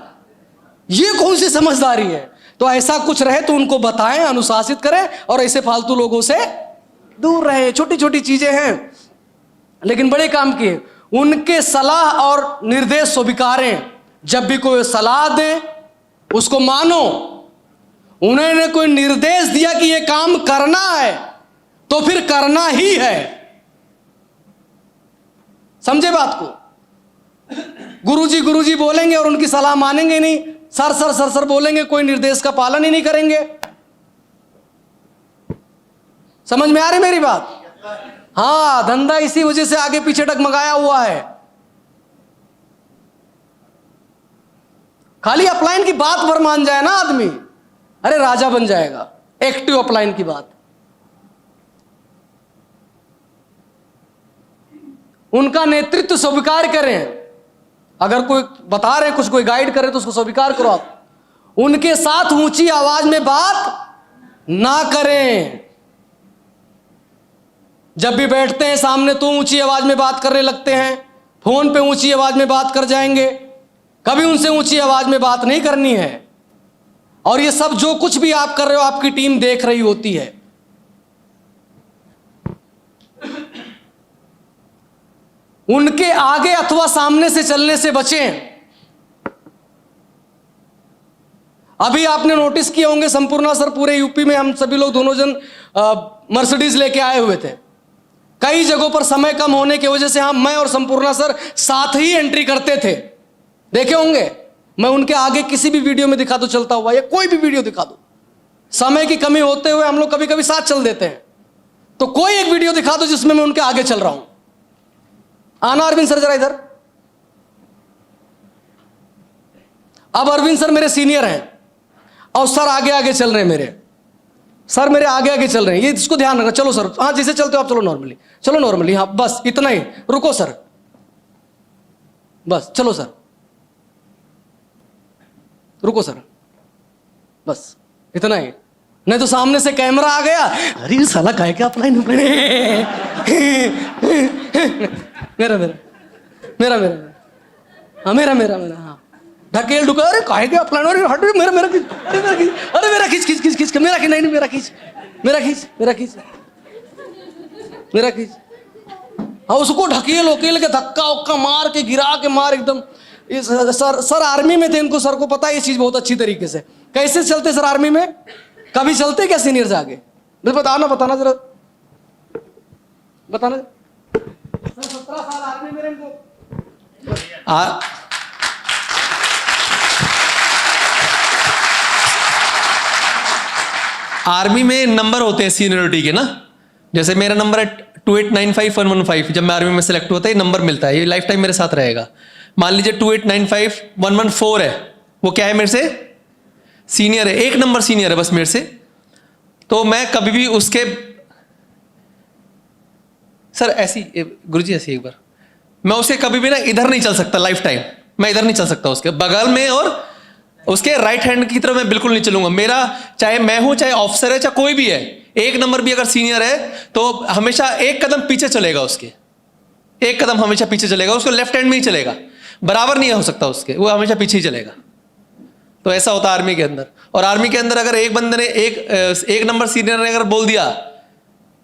ये कौन सी समझदारी है? तो ऐसा कुछ रहे तो उनको बताएं, अनुशासित करें, और ऐसे फालतू लोगों से दूर रहे। छोटी छोटी चीजें हैं लेकिन बड़े काम की है। उनके सलाह और निर्देश स्वीकारें। जब भी कोई सलाह दे उसको मानो। उन्होंने कोई निर्देश दिया कि यह काम करना है तो फिर करना ही है। समझे बात को? गुरुजी बोलेंगे और उनकी सलाह मानेंगे नहीं, सर बोलेंगे, कोई निर्देश का पालन ही नहीं करेंगे। समझ में आ रही मेरी बात? हाँ, धंधा इसी वजह से आगे पीछे डगमगाया हुआ है। खाली अपलाइन की बात भर मान जाए ना आदमी, अरे राजा बन जाएगा। एक्टिव अपलाइन की बात, उनका नेतृत्व स्वीकार करें। अगर कोई बता रहे कुछ, कोई गाइड करे तो उसको स्वीकार करो आप। उनके साथ ऊंची आवाज में बात ना करें। जब भी बैठते हैं सामने तो ऊंची आवाज में बात करने लगते हैं, फोन पे ऊंची आवाज में बात कर जाएंगे। कभी उनसे ऊंची आवाज में बात नहीं करनी है। और ये सब जो कुछ भी आप कर रहे हो आपकी टीम देख रही होती है। उनके आगे अथवा सामने से चलने से बचें। अभी आपने नोटिस किए होंगे, संपूर्णा सर पूरे यूपी में हम सभी लोग दोनों जन मर्सिडीज लेके आए हुए थे। कई जगहों पर समय कम होने की वजह से मैं और संपूर्णा सर साथ ही एंट्री करते थे। देखे होंगे, मैं उनके आगे किसी भी वीडियो में दिखा दो चलता हुआ, या कोई भी वीडियो दिखा दो, समय की कमी होते हुए हम लोग कभी कभी साथ चल देते हैं। तो कोई एक वीडियो दिखा दो जिसमें मैं उनके आगे चल रहा हूं। आना अरविंद सर जरा इधर। अब अरविंद सर मेरे सीनियर हैं और सर आगे आगे चल रहे हैं। सर मेरे आगे आगे चल रहे हैं, ये इसको ध्यान रखना। चलो सर, हाँ जैसे चलते हो आप चलो नॉर्मली, चलो नॉर्मली, हाँ बस इतना ही। रुको सर, बस चलो सर, रुको सर, बस इतना ही। नहीं तो सामने से कैमरा आ गया, अरे साला काय क्या अपलाइन मेरा मेरा मेरा मेरा हाँ मेरा मेरा मेरा हाँ ढकेल ढुका, अरे काहे के अपलाइन, अरे हट मेरा मेरा खींच, अरे मेरा खींच खींच खींच खींच मेरा खींच, नहीं मेरा खींच मेरा खींच मेरा खींच मेरा खींच। हाँ उसको ढकेल उकेल के धक्का उक्का मार के गिरा के मार एकदम। सर आर्मी में थे, इनको सर को पता है ये चीज बहुत अच्छी तरीके से। कैसे चलते सर आर्मी में? कभी चलते क्या सीनियर से आगे? बताना जरा, बताना। सर 17 साल आर्मी में इनको आर्मी में नंबर होते हैं सीनियरिटी के ना, जैसे मेरा नंबर है 2895115, जब मैं आर्मी में सेलेक्ट हुआ था ये नंबर मिलता है, ये लाइफ टाइम मेरे साथ रहेगा। मान लीजिए 2895114 है, वो क्या है मेरे से सीनियर है, एक नंबर सीनियर है बस मेरे से, तो मैं कभी भी उसके सर ऐसी गुरुजी ऐसी एक बार मैं उसके कभी भी ना इधर नहीं चल सकता, लाइफ टाइम मैं इधर नहीं चल सकता उसके बगल में, और उसके राइट हैंड की तरफ मैं बिल्कुल नहीं चलूंगा। मेरा चाहे मैं हूं, चाहे ऑफिसर है, चाहे कोई भी है, एक नंबर भी अगर सीनियर है तो हमेशा एक कदम पीछे चलेगा उसके, एक कदम हमेशा पीछे चलेगा, उसको लेफ्ट हैंड में ही चलेगा, बराबर नहीं हो सकता उसके, वो हमेशा पीछे ही चलेगा। तो ऐसा होता है आर्मी के अंदर। और आर्मी के अंदर अगर एक बंदे ने एक नंबर सीनियर ने अगर बोल दिया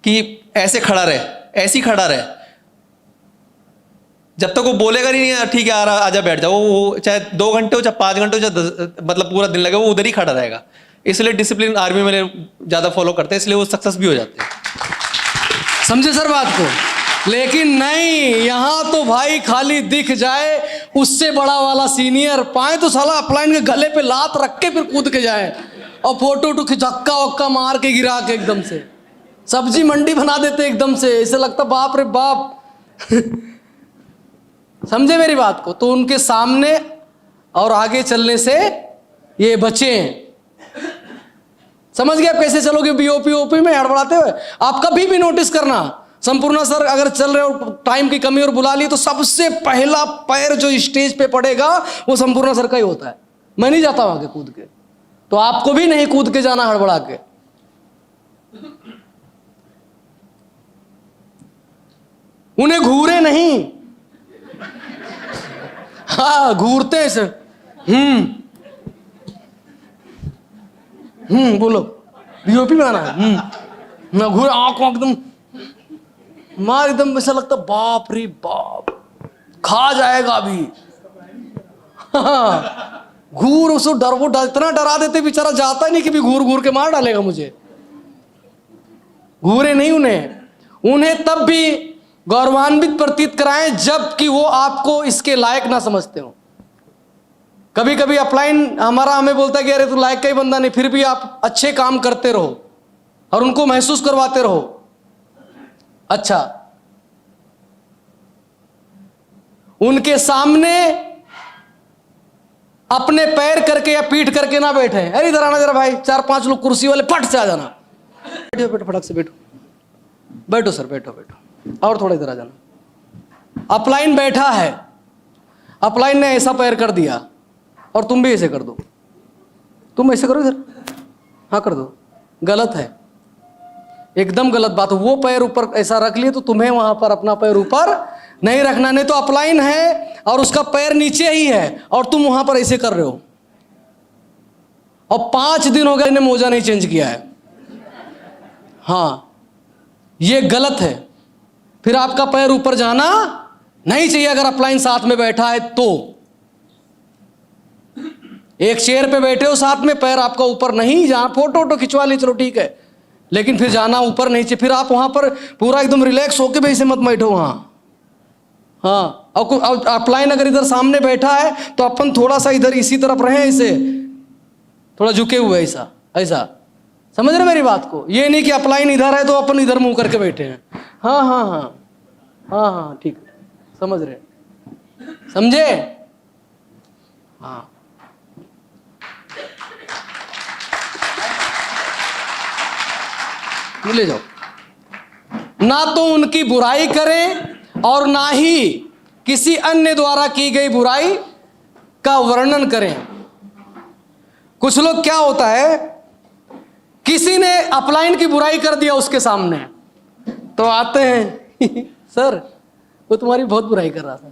कि ऐसे खड़ा रहे, ऐसी खड़ा रहे, जब तक वो बोलेगा नहीं ठीक है आजा बैठ जाओ, वो चाहे 2 घंटे हो, चाहे 5 घंटे हो, चाहे मतलब पूरा दिन लगे, वो उधर ही खड़ा रहेगा। इसलिए डिसिप्लिन आर्मी में ज्यादा फॉलो करते हैं, इसलिए वो सक्सेस भी हो जाते हैं। समझे सर बात को? लेकिन नहीं, यहां तो भाई खाली दिख जाए उससे बड़ा वाला सीनियर, पाए तो साला अपलाइन के गले पे लात रख के फिर कूद के जाए, और फोटो टू धक्का वक्का मार के गिरा के एकदम से सब्जी मंडी बना देते एकदम से, ऐसे लगता बाप रे बाप। समझे मेरी बात को? तो उनके सामने और आगे चलने से ये बचे हैं। समझ गए आप कैसे चलोगे बीओपी ओपी में हड़बड़ाते हुए? आप कभी भी नोटिस करना, संपूर्ण सर अगर चल रहे हो, टाइम की कमी और बुला ली, तो सबसे पहला पैर जो स्टेज पे पड़ेगा वो संपूर्ण सर का ही होता है। मैं नहीं जाता वहां के कूद के, तो आपको भी नहीं कूद के जाना हड़बड़ा के। उन्हें घूरे नहीं, हाँ घूरते हैं सर। बोलो बीओपी में आना है। ना घूरे, आंख एकदम मार, एकदम ऐसा लगता बाप रे बाप खा जाएगा अभी। हाँ, घूर उसको इतना डरा देते बेचारा जाता ही नहीं कि भी घूर घूर के मार डालेगा मुझे। घूरे नहीं उन्हें तब भी गौरवान्वित प्रतीत कराएं जबकि वो आपको इसके लायक ना समझते हो। कभी कभी अपलाइन हमें बोलता है कि अरे तू लायक का ही बंदा नहीं, फिर भी आप अच्छे काम करते रहो और उनको महसूस करवाते रहो। अच्छा, उनके सामने अपने पैर करके या पीठ करके ना बैठे। अरे इधर आना जरा भाई, 4-5 लोग कुर्सी वाले फट से आ जाना। बैठो बैठो, फटक से बैठो, बैठो सर, बैठो बैठो, और थोड़ा इधर आ जाना। अपलाइन बैठा है, अपलाइन ने ऐसा पैर कर दिया और तुम भी ऐसे कर दो, तुम ऐसे करो इधर, हाँ कर दो, गलत है, एकदम गलत बात है। वो पैर ऊपर ऐसा रख लिए तो तुम्हें वहां पर अपना पैर ऊपर नहीं रखना, नहीं तो अपलाइन है और उसका पैर नीचे ही है और तुम वहां पर ऐसे कर रहे हो। और 5 दिन हो गए इन्हें मोजा नहीं चेंज किया है। हाँ, ये गलत है। फिर आपका पैर ऊपर जाना नहीं चाहिए अगर अपलाइन साथ में बैठा है तो। एक चेयर पे बैठे हो साथ में, पैर आपका ऊपर नहीं, जहां फोटो खिंचवा ली चलो ठीक है, लेकिन फिर जाना ऊपर नहीं चाहिए। फिर आप वहां पर पूरा एकदम रिलैक्स होके भी ऐसे मत बैठो वहां। हाँ, और अपलाइन अगर इधर सामने बैठा है तो अपन थोड़ा सा इधर इसी तरफ रहे, ऐसे थोड़ा झुके हुए, ऐसा ऐसा। समझ रहे मेरी बात को? ये नहीं कि अपलाइन इधर है तो अपन इधर मुंह करके बैठे हैं। हाँ हाँ हाँ हाँ हाँ ठीक, समझ रहे, समझे? हाँ, ले जाओ। ना तो उनकी बुराई करें और ना ही किसी अन्य द्वारा की गई बुराई का वर्णन करें। कुछ लोग क्या होता है, किसी ने अपलाइन की बुराई कर दिया उसके सामने तो आते हैं सर वो तुम्हारी बहुत बुराई कर रहा था।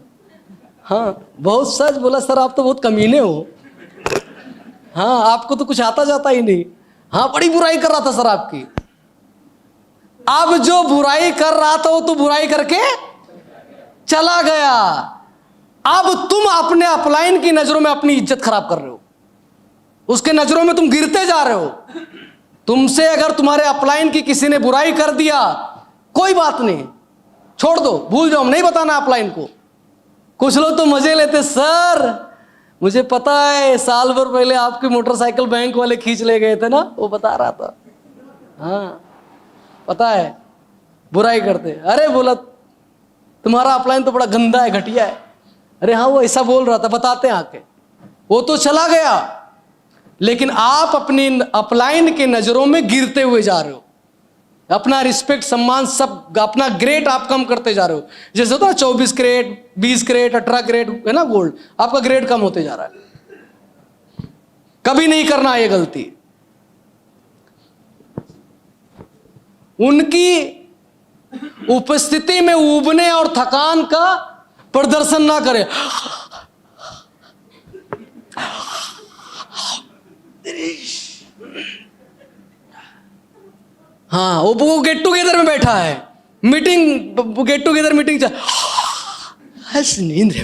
हाँ, बहुत सच बोला सर, आप तो बहुत कमीने हो। हाँ, आपको तो कुछ आता जाता ही नहीं। हाँ, बड़ी बुराई कर रहा था सर आपकी। अब जो बुराई कर रहा था वो तो बुराई करके चला गया। अब तुम अपने अपलाइन की नजरों में अपनी इज्जत खराब कर रहे हो, उसके नजरों में तुम गिरते जा रहे हो। तुमसे अगर तुम्हारे अपलाइन की किसी ने बुराई कर दिया, कोई बात नहीं, छोड़ दो, भूल जाओ, नहीं बताना अपलाइन को। कुछ लोग तो मजे लेते, सर मुझे पता है साल भर पहले आपकी मोटरसाइकिल बैंक वाले खींच ले गए थे ना, वो बता रहा था। हाँ पता है, बुराई करते। अरे बोला तुम्हारा अपलाइन तो बड़ा गंदा है, घटिया है। अरे हाँ वो ऐसा बोल रहा था, बताते हैं आके। वो तो चला गया, लेकिन आप अपनी अपलाइन के नजरों में गिरते हुए जा रहे हो। अपना रिस्पेक्ट, सम्मान, सब अपना ग्रेड आप कम करते जा रहे हो। जैसे होता है 24 कैरेट, 20 कैरेट, 18 कैरेट है ना गोल्ड, आपका ग्रेड कम होते जा रहा है। कभी नहीं करना ये गलती। उनकी उपस्थिति में ऊबने और थकान का प्रदर्शन ना करें। हाँ वो गेट टुगेदर में बैठा है, मीटिंग, गेट टुगेदर मीटिंग चल, नींद है।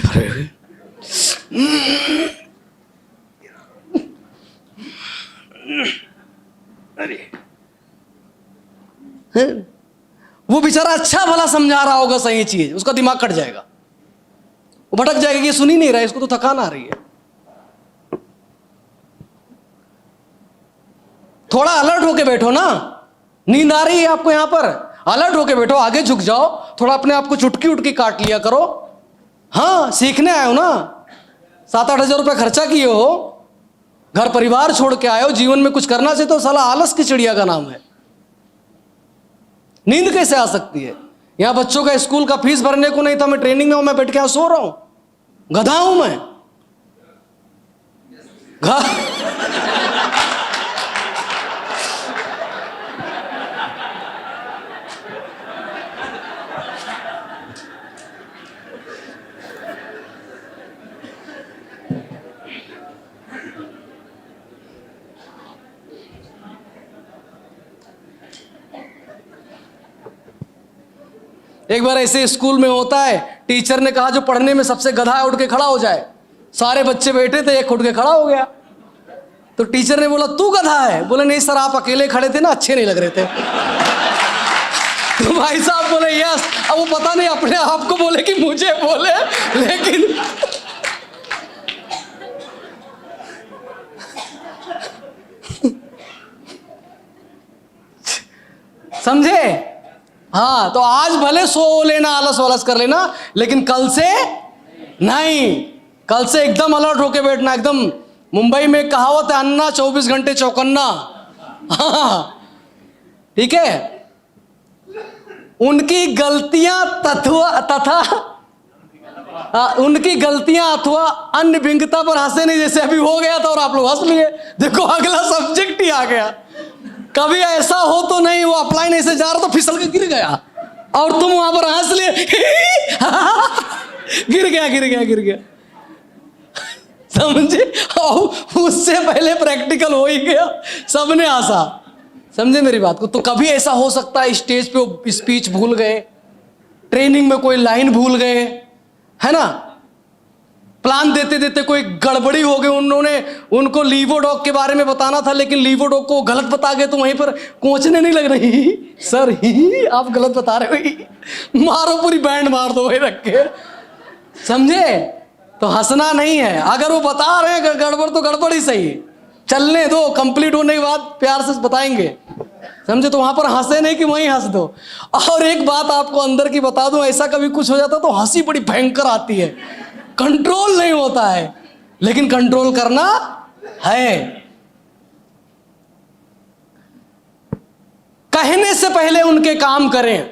वो बेचारा अच्छा भला समझा रहा होगा सही चीज, उसका दिमाग कट जाएगा, वो भटक जाएगा कि ये सुन ही नहीं रहा है, इसको तो थकान आ रही है। थोड़ा अलर्ट होके बैठो ना, नींद आ रही है आपको यहां पर, अलर्ट होके बैठो, आगे झुक जाओ, थोड़ा अपने आप को चुटकी उटकी काट लिया करो। हाँ सीखने आए हो ना, 7-8 हजार रुपये खर्चा किए हो, घर परिवार छोड़ के आए हो, जीवन में कुछ करना चाहिए, तो साला आलस की चिड़िया का नाम है। नींद कैसे आ सकती है? यहां बच्चों का स्कूल का फीस भरने को नहीं था, मैं ट्रेनिंग में हूं, मैं बैठ के यहां सो रहा हूं, गधा हूं मैं। एक बार ऐसे स्कूल में होता है, टीचर ने कहा जो पढ़ने में सबसे गधा है उठ के खड़ा हो जाए। सारे बच्चे बैठे थे, एक उठ के खड़ा हो गया। तो टीचर ने बोला तू गधा है? बोले नहीं सर, आप अकेले खड़े थे ना, अच्छे नहीं लग रहे थे। तो भाई साहब बोले यस। अब वो पता नहीं अपने आप को बोले कि मुझे बोले, लेकिन समझे? हाँ, तो आज भले सो लेना, आलस वालस कर लेना, लेकिन कल से नहीं, कल से एकदम अलर्ट होके बैठना। एकदम, मुंबई में एक कहावत है, अन्ना 24 घंटे चौकन्ना। हाँ ठीक है। उनकी गलतियां उनकी गलतियां अथवा अन्य विंगता पर हंसे नहीं, जैसे अभी हो गया था और आप लोग हंस लिए। देखो अगला सब्जेक्ट ही आ गया। कभी ऐसा हो तो नहीं, वो अपलाइन ऐसे जा रहा तो फिसल के गिर गया और तुम वहां पर हंस लिए। गिर गया समझे? और उससे पहले प्रैक्टिकल हो ही गया, सबने हंसा। समझे मेरी बात को? तो कभी ऐसा हो सकता है स्टेज पे वो स्पीच भूल गए, ट्रेनिंग में कोई लाइन भूल गए, है ना, प्लान देते देते कोई गड़बड़ी हो गई, उन्होंने उनको लीवोडॉग के बारे में बताना था लेकिन लीवोडॉग को गलत बता गए, तो वहीं पर कोचने नहीं लग रही सर, ही आप गलत बता रहे हो, ही मारो, पूरी बैंड मार दो वही रख के। समझे? तो हंसना नहीं है। अगर वो बता रहे हैं गड़बड़ तो गड़बड़ ही सही, चलने दो, कंप्लीट होने के बाद प्यार से बताएंगे। समझे? तो वहां पर हंसे नहीं कि वहीं हंस दो। और एक बात आपको अंदर की बता दूं, ऐसा कभी कुछ हो जाता तो हंसी बड़ी भयंकर आती है, कंट्रोल नहीं होता है, लेकिन कंट्रोल करना है। कहने से पहले उनके काम करें,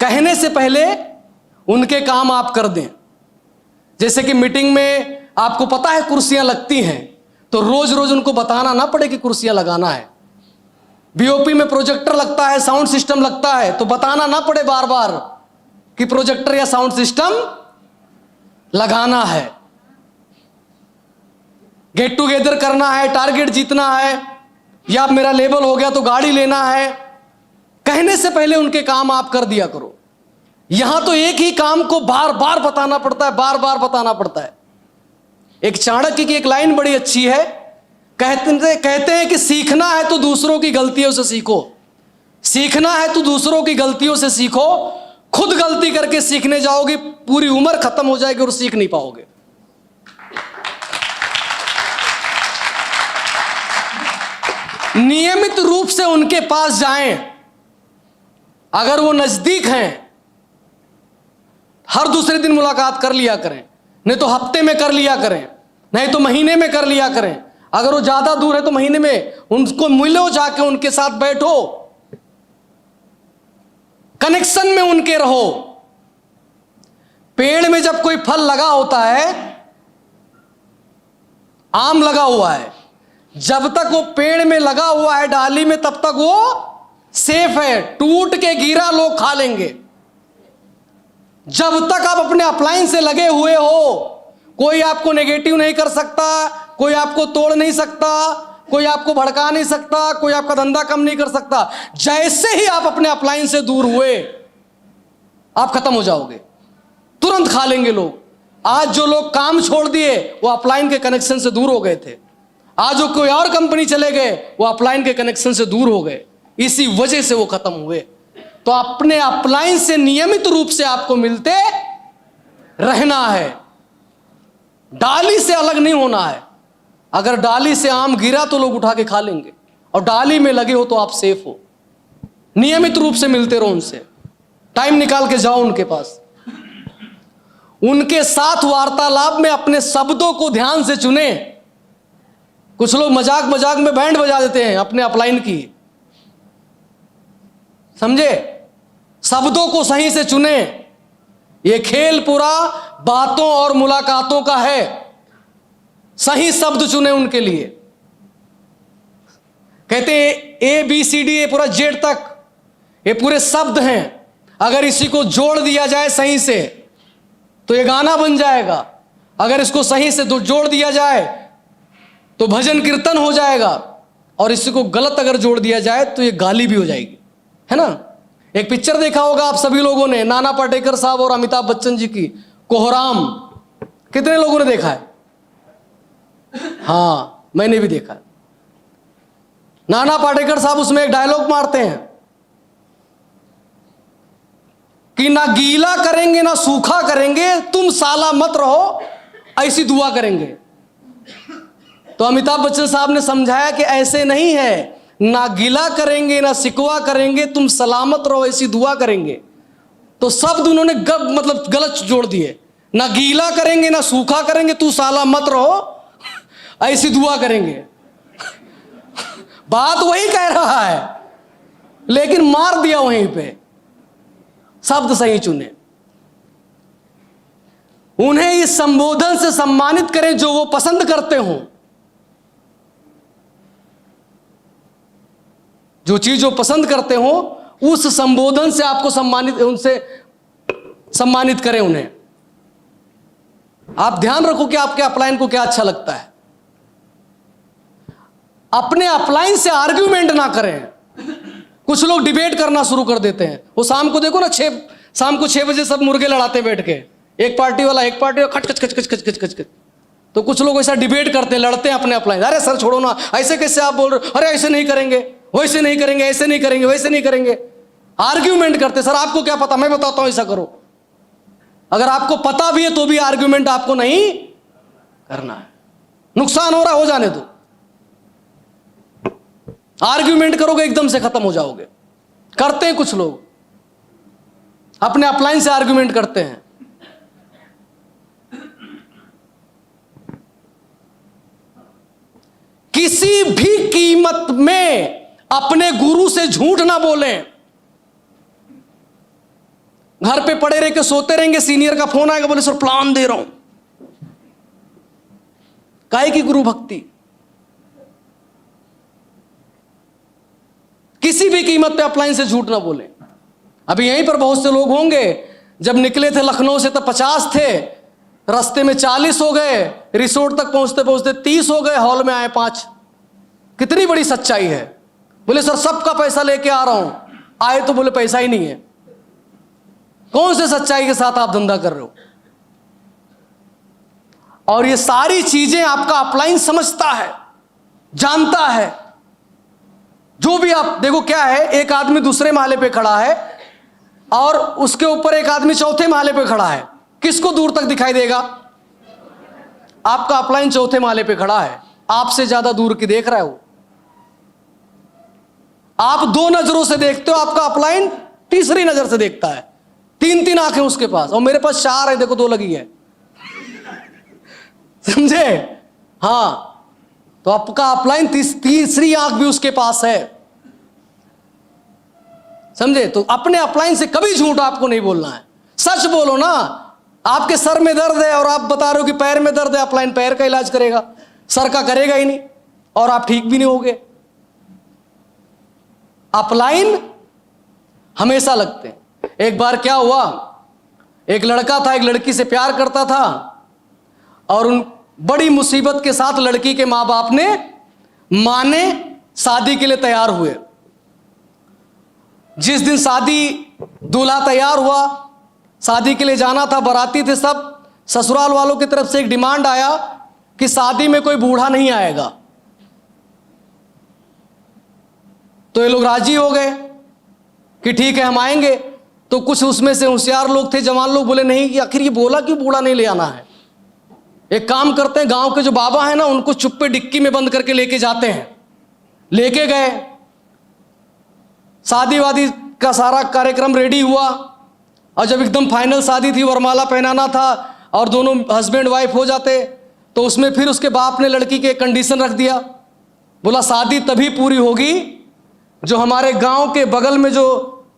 कहने से पहले उनके काम आप कर दें। जैसे कि मीटिंग में आपको पता है कुर्सियां लगती हैं, तो रोज रोज उनको बताना ना पड़े कि कुर्सियां लगाना है। बीओपी में प्रोजेक्टर लगता है, साउंड सिस्टम लगता है, तो बताना ना पड़े बार बार कि प्रोजेक्टर या साउंड सिस्टम लगाना है। गेट टुगेदर करना है, टारगेट जीतना है, या मेरा लेवल हो गया तो गाड़ी लेना है, कहने से पहले उनके काम आप कर दिया करो। यहां तो एक ही काम को बार बार बताना पड़ता है, बार बार बताना पड़ता है। एक चाणक्य की एक लाइन बड़ी अच्छी है, कहते हैं कि सीखना है तो दूसरों की गलतियों से सीखो, सीखना है तो दूसरों की गलतियों से सीखो, खुद गलती करके सीखने जाओगे पूरी उम्र खत्म हो जाएगी और सीख नहीं पाओगे। नियमित रूप से उनके पास जाएं, अगर वो नजदीक हैं, हर दूसरे दिन मुलाकात कर लिया करें, नहीं तो हफ्ते में कर लिया करें, नहीं तो महीने में कर लिया करें। अगर वो ज्यादा दूर है तो महीने में उनको मिलो, जाके उनके साथ बैठो, कनेक्शन में उनके रहो। पेड़ में जब कोई फल लगा होता है, आम लगा हुआ है, जब तक वो पेड़ में लगा हुआ है डाली में, तब तक वो सेफ है। टूट के गिरा लोग खा लेंगे। जब तक आप अपने अप्लायंस से लगे हुए हो, कोई आपको नेगेटिव नहीं कर सकता, कोई आपको तोड़ नहीं सकता, कोई आपको भड़का नहीं सकता, कोई आपका धंधा कम नहीं कर सकता। जैसे ही आप अपने अप्लायंस से दूर हुए, आप खत्म हो जाओगे, तुरंत खा लेंगे लोग। आज जो लोग काम छोड़ दिए वो अपलाइन के कनेक्शन से दूर हो गए थे। आज जो कोई और कंपनी चले गए वो अपलाइन के कनेक्शन से दूर हो गए, इसी वजह से वो खत्म हुए। तो अपने अपलाइन से नियमित रूप से आपको मिलते रहना है, डाली से अलग नहीं होना है। अगर डाली से आम गिरा तो लोग उठा के खा लेंगे, और डाली में लगे हो तो आप सेफ हो। नियमित रूप से मिलते रहो उनसे, टाइम निकाल के जाओ उनके पास, उनके साथ वार्तालाप में अपने शब्दों को ध्यान से चुने। कुछ लोग मजाक मजाक में बैंड बजा देते हैं अपने अपलाइन की, समझे? शब्दों को सही से चुने। ये खेल पूरा बातों और मुलाकातों का है। सही शब्द चुने उनके लिए। कहते हैं ABCD, ये पूरा जेड तक, ये पूरे शब्द हैं। अगर इसी को जोड़ दिया जाए सही से तो ये गाना बन जाएगा। अगर इसको सही से जोड़ दिया जाए तो भजन कीर्तन हो जाएगा, और इसी को गलत अगर जोड़ दिया जाए तो ये गाली भी हो जाएगी, है ना? एक पिक्चर देखा होगा आप सभी लोगों ने, नाना पाटेकर साहब और अमिताभ बच्चन जी की, कोहराम। कितने लोगों ने देखा है? हाँ, मैंने भी देखा। नाना पाटेकर साहब उसमें एक डायलॉग मारते हैं कि ना गीला करेंगे ना सूखा करेंगे, तुम साला मत रहो, ऐसी दुआ करेंगे। तो अमिताभ बच्चन साहब ने समझाया कि ऐसे नहीं है, ना गीला करेंगे ना सिकवा करेंगे, तुम सलामत रहो, ऐसी दुआ करेंगे। तो शब्द उन्होंने मतलब गलत जोड़ दिए। ना गीला करेंगे ना सूखा करेंगे, तू साला मत रहो, ऐसी दुआ करेंगे। बात वही कह रहा है, लेकिन मार दिया वहीं पे। शब्द सही चुने। उन्हें इस संबोधन से सम्मानित करें जो वो पसंद करते हो। जो चीज वो पसंद करते हो उस संबोधन से आपको उनसे सम्मानित करें उन्हें। आप ध्यान रखो कि आपके अपलाइन को क्या अच्छा लगता है। अपने अपलाइन से आर्ग्यूमेंट ना करें। कुछ लोग डिबेट करना शुरू कर देते हैं। वो शाम को देखो ना, शाम को 6 बजे सब मुर्गे लड़ाते बैठ के, एक पार्टी वाला खच खच खच खच खच खच खच। तो कुछ लोग ऐसा डिबेट करते हैं, लड़ते हैं अपने अपलाइन। अरे सर छोड़ो ना, ऐसे कैसे आप बोल रहे हो, अरे ऐसे नहीं करेंगे, वैसे नहीं करेंगे, ऐसे नहीं करेंगे, वैसे नहीं करेंगे। आर्ग्यूमेंट करते। सर आपको क्या पता, मैं बताता हूं ऐसा करो। अगर आपको पता भी है तो भी आर्ग्यूमेंट आपको नहीं करना है। नुकसान हो रहा हो जाने दो। आर्ग्यूमेंट करोगे एकदम से खत्म हो जाओगे। करते हैं कुछ लोग, अपने अपलाइन से आर्ग्यूमेंट करते हैं। किसी भी कीमत में अपने गुरु से झूठ ना बोलें। घर पे पड़े रह के सोते रहेंगे, सीनियर का फोन आएगा, बोले सर प्लान दे रहा हूं। काहे की गुरु भक्ति? किसी भी कीमत पे अपलाइन से झूठ ना बोले। अभी यहीं पर बहुत से लोग होंगे, जब निकले थे लखनऊ से तब 50 थे, रास्ते में 40 हो गए, रिसोर्ट तक पहुंचते पहुंचते 30 हो गए, हॉल में आए 5। कितनी बड़ी सच्चाई है। बोले सर सबका पैसा लेके आ रहा हूं, आए तो बोले पैसा ही नहीं है। कौन से सच्चाई के साथ आप धंधा कर रहे हो? और ये सारी चीजें आपका अपलाइन समझता है, जानता है। जो भी आप देखो क्या है, एक आदमी दूसरे माले पे खड़ा है और उसके ऊपर एक आदमी चौथे माले पे खड़ा है, किसको दूर तक दिखाई देगा? आपका अपलाइन चौथे माले पे खड़ा है, आपसे ज्यादा दूर की देख रहा है वो। आप 2 नजरों से देखते हो, आपका अपलाइन तीसरी नजर से देखता है। 3-3 आंखें उसके पास, और मेरे पास 4 है, देखो 2 लगी है। समझे? हाँ, तो आपका अपलाइन तीसरी आंख भी उसके पास है। समझे? तो अपने अपलाइन से कभी झूठ आपको नहीं बोलना है, सच बोलो ना। आपके सर में दर्द है और आप बता रहे हो कि पैर में दर्द है, अपलाइन पैर का इलाज करेगा, सर का करेगा ही नहीं, और आप ठीक भी नहीं होगे। अपलाइन हमेशा लगते हैं। एक बार क्या हुआ, एक लड़का था, एक लड़की से प्यार करता था, और उन बड़ी मुसीबत के साथ लड़की के मां बाप ने माने शादी के लिए तैयार हुए। जिस दिन शादी, दूल्हा तैयार हुआ, शादी के लिए जाना था, बाराती थे सब, ससुराल वालों की तरफ से एक डिमांड आया कि शादी में कोई बूढ़ा नहीं आएगा। तो ये लोग राजी हो गए कि ठीक है हम आएंगे। तो कुछ उसमें से होशियार लोग थे, जवान लोग, बोले नहीं, कि आखिर ये बोला क्यों बूढ़ा नहीं ले आना है। एक काम करते हैं, गांव के जो बाबा हैं ना, उनको चुप्पे डिक्की में बंद करके लेके जाते हैं। लेके गए, शादी वादी का सारा कार्यक्रम रेडी हुआ, और जब एकदम फाइनल शादी थी, वरमाला पहनाना था और दोनों हस्बैंड वाइफ हो जाते, तो उसमें फिर उसके बाप ने लड़की के कंडीशन रख दिया। बोला शादी तभी पूरी होगी जो हमारे गांव के बगल में जो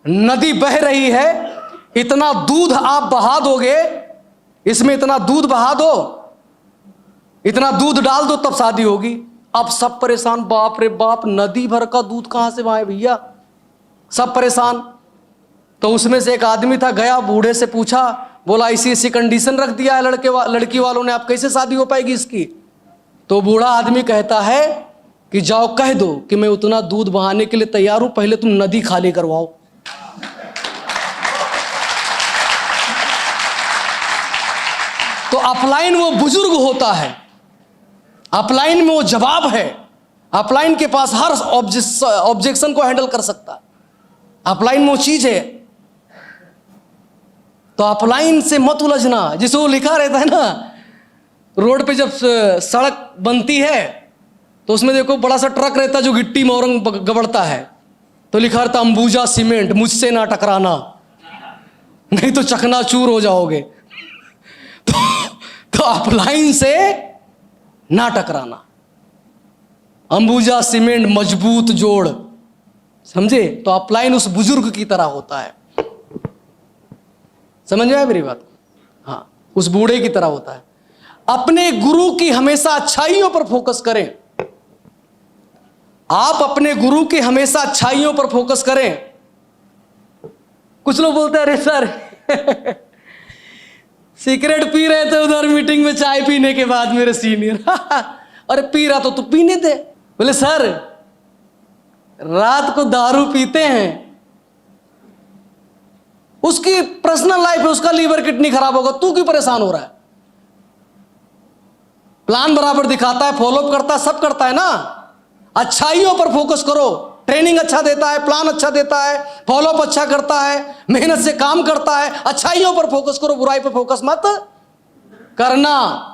नदी बह रही है, इतना दूध आप बहा दोगे, इसमें इतना दूध बहा दो, इतना दूध डाल दो, तब शादी होगी। अब सब परेशान, बाप रे बाप, नदी भर का दूध कहां से बहाए भैया, सब परेशान। तो उसमें से एक आदमी था, गया बूढ़े से पूछा, बोला ऐसी कंडीशन रख दिया है लड़की वालों ने, आप कैसे शादी हो पाएगी इसकी। तो बूढ़ा आदमी कहता है कि जाओ कह दो कि मैं उतना दूध बहाने के लिए तैयार हूं, पहले तुम नदी खाली करवाओ। तो अपलाइन वो बुजुर्ग होता है, अपलाइन में वो जवाब है, अपलाइन के पास हर ऑब्जेक्शन को हैंडल कर सकता है, अपलाइन में वो चीज है। तो अपलाइन से मत उलझना। जिसे वो लिखा रहता है ना, रोड पे जब सड़क बनती है तो उसमें देखो बड़ा सा ट्रक रहता है जो गिट्टी मोरंग गबड़ता है, तो लिखा रहता अंबुजा सीमेंट, मुझसे ना टकराना नहीं तो चकनाचूर हो जाओगे। तो अपलाइन से ना टकराना, अंबुजा सीमेंट मजबूत जोड़, समझे? तो अपलाइन उस बुजुर्ग की तरह होता है। समझ में आया मेरी बात? हाँ, उस बूढ़े की तरह होता है। अपने गुरु की हमेशा अच्छाइयों पर फोकस करें। आप अपने गुरु की हमेशा अच्छाइयों पर फोकस करें। कुछ लोग बोलते हैं अरे सर सिगरेट पी रहे थे उधर मीटिंग में, चाय पीने के बाद मेरे सीनियर अरे पी रहा तो तू पीने दे। बोले सर रात को दारू पीते हैं, उसकी पर्सनल लाइफ है, उसका लीवर किडनी खराब होगा, तू क्यों परेशान हो रहा है? प्लान बराबर दिखाता है, फॉलोअप करता है, सब करता है ना। अच्छाइयों पर फोकस करो। ट्रेनिंग अच्छा देता है, प्लान अच्छा देता है, फॉलोअप अच्छा करता है, मेहनत से काम करता है। अच्छाइयों पर फोकस करो, बुराई पर फोकस मत करना।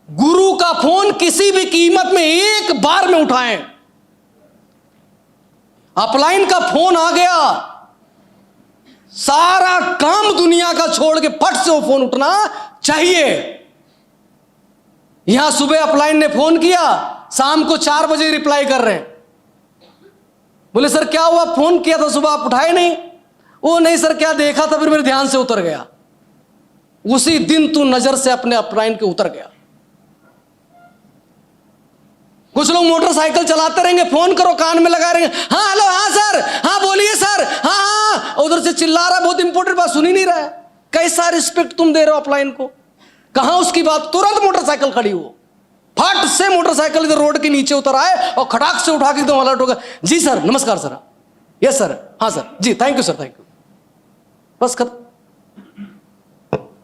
गुरु का फोन किसी भी कीमत में एक बार में उठाएं। अपलाइन का फोन आ गया, सारा काम दुनिया का छोड़ के फट से वो फोन उठना चाहिए। यहां सुबह अपलाइन ने फोन किया, शाम को 4 बजे रिप्लाई कर रहे हैं। बोले सर क्या हुआ, फोन किया था सुबह आप उठाए नहीं? वो नहीं सर क्या देखा था, फिर मेरे ध्यान से उतर गया। उसी दिन तू नजर से अपने अपलाइन के उतर गया। कुछ लोग मोटरसाइकिल चलाते रहेंगे, फोन करो कान में लगा रहेंगे, हाँ हेलो, हाँ सर, हाँ बोलिए सर, हाँ हाँ, उधर से चिल्ला रहा, बहुत इंपॉर्टेंट बात सुन ही नहीं रहा है। कैसा रिस्पेक्ट तुम दे रहे हो अपलाइन को? कहां उसकी बात? तुरंत मोटरसाइकिल खड़ी हो, फट से मोटरसाइकिल इधर रोड के नीचे उतर आए और खटाक से उठा के एकदम अलर्ट हो गया। जी सर, नमस्कार सर, यस सर, हाँ सर, जी thank you sir, thank you, बस खत्म।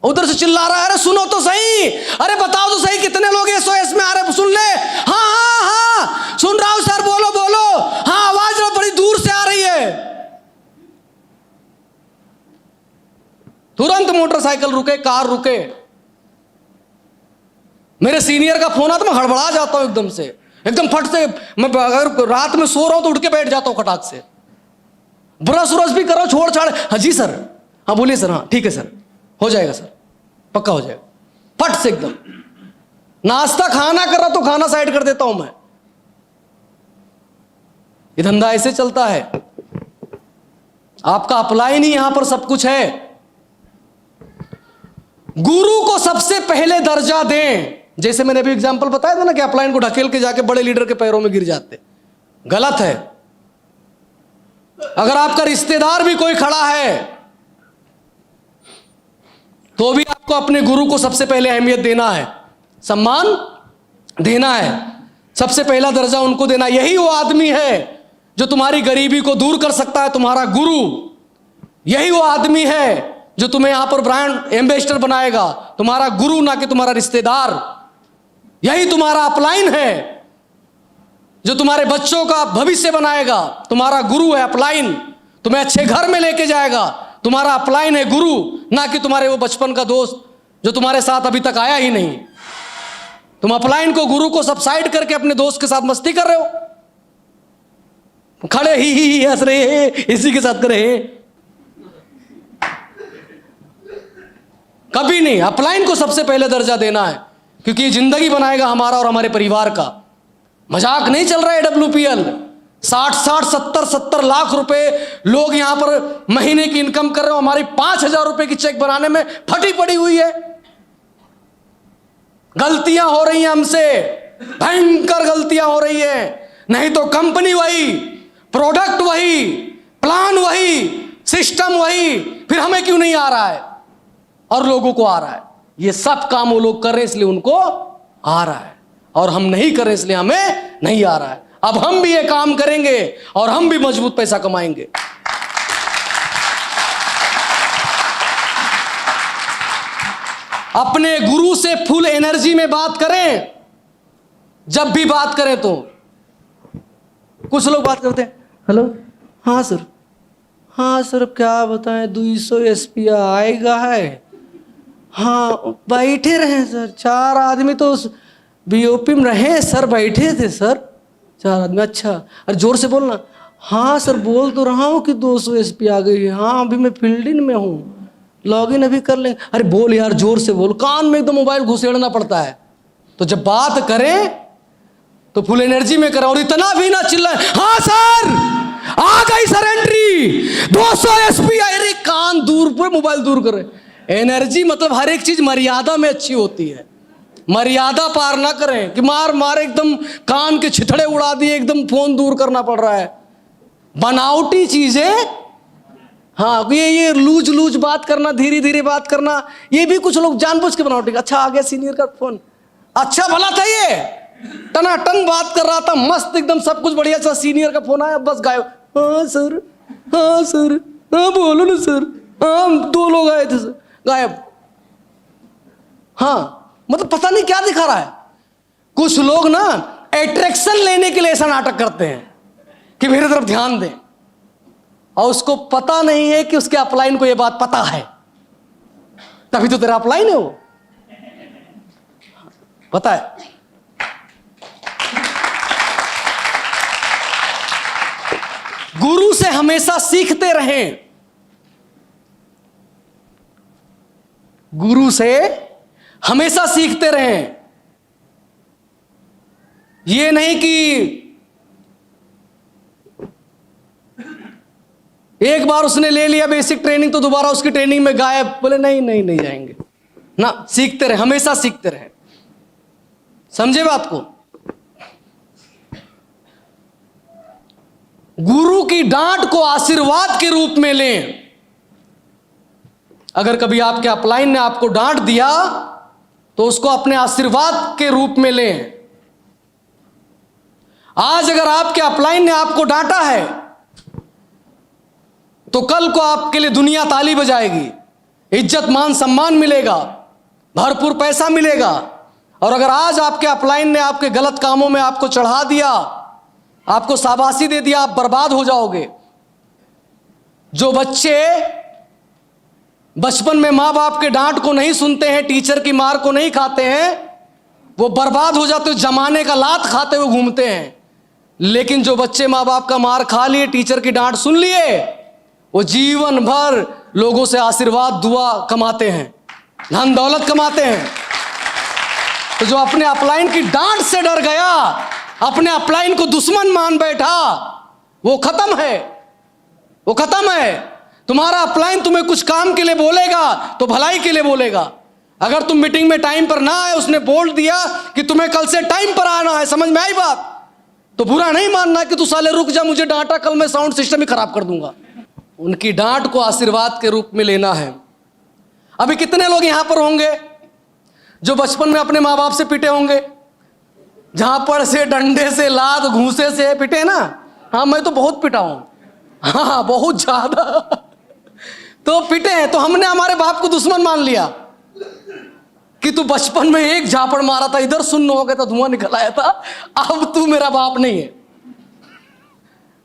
उधर से चिल्ला रहा है, अरे सुनो तो सही, अरे बताओ तो सही कितने लोग SOS में आ रहे, सुन ले। हाँ हाँ हाँ सुन रहा हूं सर, बोलो बोलो, हाँ आवाज बड़ी दूर से आ रही है। तुरंत मोटरसाइकिल रुके, कार रुके। मेरे सीनियर का फोन आता मैं हड़बड़ा जाता हूं एकदम से, एकदम फट से। मैं अगर रात में सो रहा हूं तो उठ के बैठ जाता हूं खटाक से। ब्रश व्रश भी करो, छोड़ छाड़, हाँ जी सर, हाँ बोलिए सर, हाँ ठीक है सर, हो जाएगा सर, पक्का हो जाएगा, फट से एकदम। नाश्ता खाना कर रहा तो खाना साइड कर देता हूं मैं। ये धंधा ऐसे चलता है। आपका अप्लाई नहीं, यहां पर सब कुछ है। गुरु को सबसे पहले दर्जा दें। जैसे मैंने अभी एग्जांपल बताया था ना कि अपलाइन को ढकेल के जाके बड़े लीडर के पैरों में गिर जाते, गलत है। अगर आपका रिश्तेदार भी कोई खड़ा है तो भी आपको अपने गुरु को सबसे पहले अहमियत देना है, सम्मान देना है, सबसे पहला दर्जा उनको देना। यही वो आदमी है जो तुम्हारी गरीबी को दूर कर सकता है, तुम्हारा गुरु। यही वो आदमी है जो तुम्हें यहां पर ब्रांड एम्बेसडर बनाएगा, तुम्हारा गुरु, ना कि तुम्हारा रिश्तेदार। यही तुम्हारा अपलाइन है जो तुम्हारे बच्चों का भविष्य बनाएगा, तुम्हारा गुरु है अपलाइन। तुम्हें अच्छे घर में लेके जाएगा, तुम्हारा अपलाइन है गुरु, ना कि तुम्हारे वो बचपन का दोस्त जो तुम्हारे साथ अभी तक आया ही नहीं। तुम अपलाइन को, गुरु को सबसाइड करके अपने दोस्त के साथ मस्ती कर रहे हो, खड़े ही हंस रहे हैं, इसी के साथ कर रहे हैं। कभी नहीं। अपलाइन को सबसे पहले दर्जा देना है, क्योंकि ये जिंदगी बनाएगा हमारा और हमारे परिवार का। मजाक नहीं चल रहा है AWPL। 60 70 लाख रुपए लोग यहां पर महीने की इनकम कर रहे हो, हमारी 5,000 रुपए की चेक बनाने में फटी पड़ी हुई है। गलतियां हो रही हैं हमसे, भयंकर गलतियां हो रही है। नहीं तो कंपनी वही, प्रोडक्ट वही, प्लान वही, सिस्टम वही, फिर हमें क्यों नहीं आ रहा है और लोगों को आ रहा है? ये सब काम वो लोग कर रहे हैं इसलिए उनको आ रहा है, और हम नहीं कर रहे इसलिए हमें नहीं आ रहा है। अब हम भी ये काम करेंगे और हम भी मजबूत पैसा कमाएंगे। अपने गुरु से फुल एनर्जी में बात करें। जब भी बात करें तो कुछ लोग बात करते हैं, हेलो, हाँ सर, हाँ सर, क्या बताएं, 200 SP आएगा है, हाँ बैठे रहे सर, 4 आदमी तो BOP में रहे सर, बैठे थे सर 4 आदमी। अच्छा, अरे जोर से बोलना। हाँ सर, बोल तो रहा हूँ कि 200 SP आ गई है। हाँ अभी मैं फील्डिंग में हूँ, लॉगिन अभी कर लें। अरे बोल यार, जोर से बोल, कान में एकदम मोबाइल घुसेड़ना पड़ता है। तो जब बात करें तो फुल एनर्जी में करें, और इतना भी ना चिल्लाएं, हाँ सर आ गई सर एंट्री, 200 SP। अरे कान दूर पर, मोबाइल दूर करें। एनर्जी मतलब हर एक चीज मर्यादा में अच्छी होती है। मर्यादा पार ना करें कि मार एकदम कान के छितड़े उड़ा दिए, एकदम फोन दूर करना पड़ रहा है। बनावटी चीजें, हाँ ये लूज बात करना, धीरे धीरे बात करना, ये भी कुछ लोग जानबूझ के बनावटी। अच्छा आ गया सीनियर का फोन, अच्छा भला था, ये टनाटन बात कर रहा था, मस्त एकदम सब कुछ बढ़िया था, सीनियर का फोन आया, बस गायब। हाँ सर, हाँ सर, हाँ बोलो ना सर, हाँ 2 लोग आए थे सर, गायब। हाँ मतलब पता नहीं क्या दिखा रहा है। कुछ लोग ना अट्रैक्शन लेने के लिए ऐसा नाटक करते हैं कि मेरे तरफ ध्यान दें, और उसको पता नहीं है कि उसके अपलाइन को यह बात पता है, तभी तो तेरा अपलाइन है वो, पता है। गुरु से हमेशा सीखते रहें। गुरु से हमेशा सीखते रहें। ये नहीं कि एक बार उसने ले लिया बेसिक ट्रेनिंग तो दोबारा उसकी ट्रेनिंग में गायब, बोले नहीं जाएंगे ना। सीखते रहे, हमेशा सीखते रहे। समझे बात को? गुरु की डांट को आशीर्वाद के रूप में लें। अगर कभी आपके अपलाइन ने आपको डांट दिया तो उसको अपने आशीर्वाद के रूप में लें। आज अगर आपके अपलाइन ने आपको डांटा है तो कल को आपके लिए दुनिया ताली बजाएगी, इज्जत मान सम्मान मिलेगा, भरपूर पैसा मिलेगा। और अगर आज आपके अपलाइन ने आपके गलत कामों में आपको चढ़ा दिया, आपको शाबाशी दे दिया, आप बर्बाद हो जाओगे। जो बच्चे बचपन में माँ बाप के डांट को नहीं सुनते हैं, टीचर की मार को नहीं खाते हैं, वो बर्बाद हो जाते, जमाने का लात खाते हुए घूमते हैं। लेकिन जो बच्चे माँ बाप का मार खा लिए, टीचर की डांट सुन लिए, वो जीवन भर लोगों से आशीर्वाद दुआ कमाते हैं, धन दौलत कमाते हैं। तो जो अपने अपलाइन की डांट से डर गया, अपने अपलाइन को दुश्मन मान बैठा, वो खत्म है, वो खत्म है। तुम्हारा अपलाइन तुम्हें कुछ काम के लिए बोलेगा तो भलाई के लिए बोलेगा। अगर तुम मीटिंग में टाइम पर ना आए, उसने बोल दिया कि तुम्हें कल से टाइम पर आना है, समझ में आई बात, तो बुरा नहीं मानना कि तू साले रुक जा, मुझे डांटा, कल मैं साउंड सिस्टम ही खराब कर दूंगा। उनकी डांट को आशीर्वाद के रूप में लेना है। अभी कितने लोग यहां पर होंगे जो बचपन में अपने माँ बाप से पिटे होंगे, झापड़ से, डंडे से, लात घूंसे से पिटे ना? हाँ, मैं तो बहुत पिटा हूं, हाँ बहुत ज्यादा। तो पिटे हैं, तो हमने हमारे बाप को दुश्मन मान लिया कि तू बचपन में एक झापड़ मारा था, इधर सुन्न हो गया था, धुआं निकल आया था, अब तू मेरा बाप नहीं है।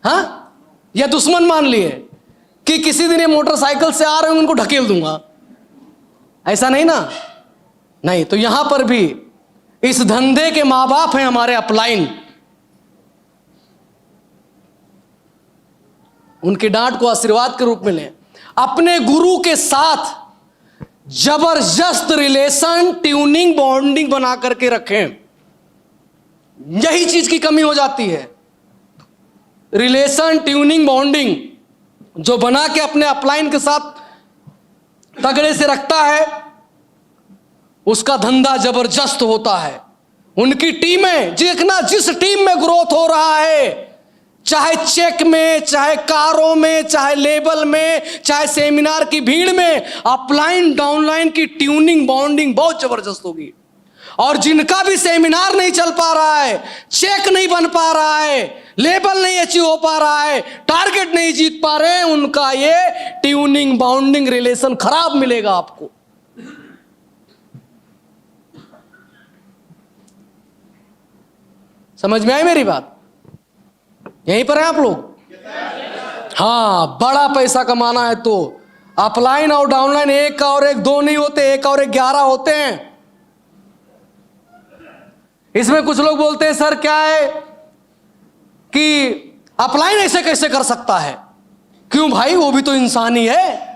हाँ, या दुश्मन मान लिए कि किसी दिन ये मोटरसाइकिल से आ रहे हैं, उनको ढकेल दूंगा, ऐसा नहीं ना? नहीं। तो यहां पर भी इस धंधे के मां बाप हैं हमारे अपलाइन। उनकी डांट को आशीर्वाद के रूप में लें। अपने गुरु के साथ जबरदस्त रिलेशन, ट्यूनिंग, बॉन्डिंग बना करके रखें। यही चीज की कमी हो जाती है। रिलेशन, ट्यूनिंग, बॉन्डिंग जो बना के अपने अपलाइन के साथ तगड़े से रखता है, उसका धंधा जबरदस्त होता है। उनकी टीमें, देखना जिस टीम में ग्रोथ हो रहा है, चाहे चेक में, चाहे कारों में, चाहे लेबल में, चाहे सेमिनार की भीड़ में, अपलाइन डाउनलाइन की ट्यूनिंग, बॉन्डिंग बहुत जबरदस्त होगी। और जिनका भी सेमिनार नहीं चल पा रहा है, चेक नहीं बन पा रहा है, लेबल नहीं अचीव हो पा रहा है, टारगेट नहीं जीत पा रहे हैं, उनका ये ट्यूनिंग, बाउंडिंग रिलेशन खराब मिलेगा आपको। समझ में आई मेरी बात? यहीं पर हैं आप लोग? हाँ, बड़ा पैसा कमाना है तो अपलाइन और डाउनलाइन एक का और एक दो नहीं होते, एक और एक 11 होते हैं। इसमें कुछ लोग बोलते हैं सर क्या है कि अपलाइन ऐसे कैसे कर सकता है? क्यों भाई, वो भी तो इंसान ही है।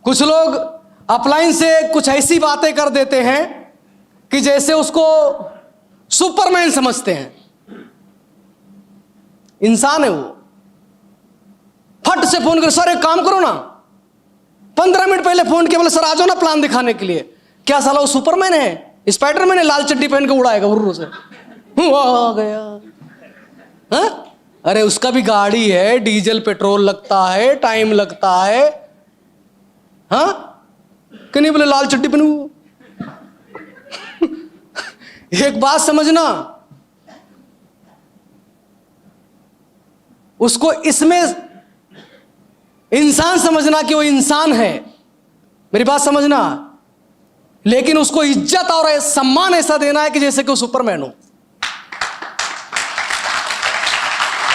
कुछ लोग अपलाइन से कुछ ऐसी बातें कर देते हैं कि जैसे उसको सुपरमैन समझते हैं। इंसान है वो। फट से फोन कर, सर एक काम करो ना, 15 मिनट पहले फोन किया, बोले सर आ जाओ ना प्लान दिखाने के लिए। क्या साला वो सुपरमैन है? स्पाइडरमैन है? लाल चड्डी पहन के उड़ाएगा उर्रू से, आ गया। हाँ? अरे उसका भी गाड़ी है, डीजल पेट्रोल लगता है, टाइम लगता है। हाँ, कि नहीं? बोले लाल चड्डी पहनू। एक बात समझना, उसको इसमें इंसान समझना कि वो इंसान है, मेरी बात समझना, लेकिन उसको इज्जत और सम्मान ऐसा देना है कि जैसे कि वो सुपरमैन हो।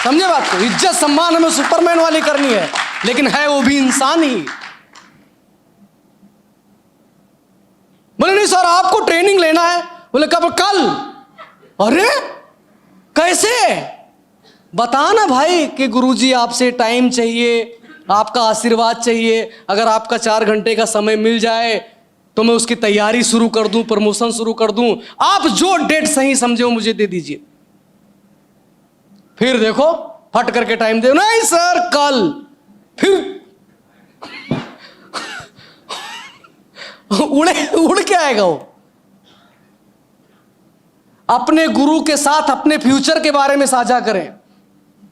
समझे बात को? इज्जत सम्मान हमें सुपरमैन वाली करनी है, लेकिन है वो भी इंसान ही। बोले नहीं सर आपको ट्रेनिंग लेना है। बोले कब? कल। अरे कैसे? बता ना भाई कि गुरुजी आपसे टाइम चाहिए, आपका आशीर्वाद चाहिए। अगर आपका 4 घंटे का समय मिल जाए तो मैं उसकी तैयारी शुरू कर दूं, प्रमोशन शुरू कर दूं। आप जो डेट सही समझे वो मुझे दे दीजिए। फिर देखो फट करके टाइम दे, नहीं सर कल। फिर उड़ के आएगा वो। अपने गुरु के साथ अपने फ्यूचर के बारे में साझा करें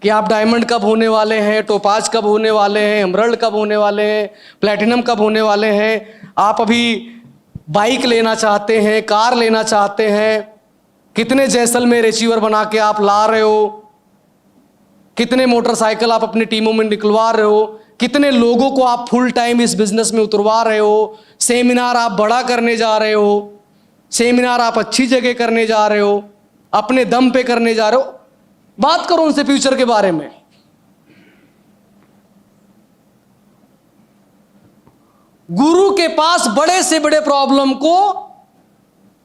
कि आप डायमंड कब होने वाले हैं, टोपाज कब होने वाले हैं, एमरल्ड कब होने वाले हैं, प्लैटिनम कब होने वाले हैं। आप अभी बाइक लेना चाहते हैं, कार लेना चाहते हैं, कितने जैसलमेर अचीवर बना के आप ला रहे हो, कितने मोटरसाइकिल आप अपनी टीमों में निकलवा रहे हो, कितने लोगों को आप फुल टाइम इस बिजनेस में उतरवा रहे हो, सेमिनार आप बड़ा करने जा रहे हो, सेमिनार आप अच्छी जगह करने जा रहे हो, अपने दम पे करने जा रहे हो। बात करो उनसे फ्यूचर के बारे में। गुरु के पास बड़े से बड़े प्रॉब्लम को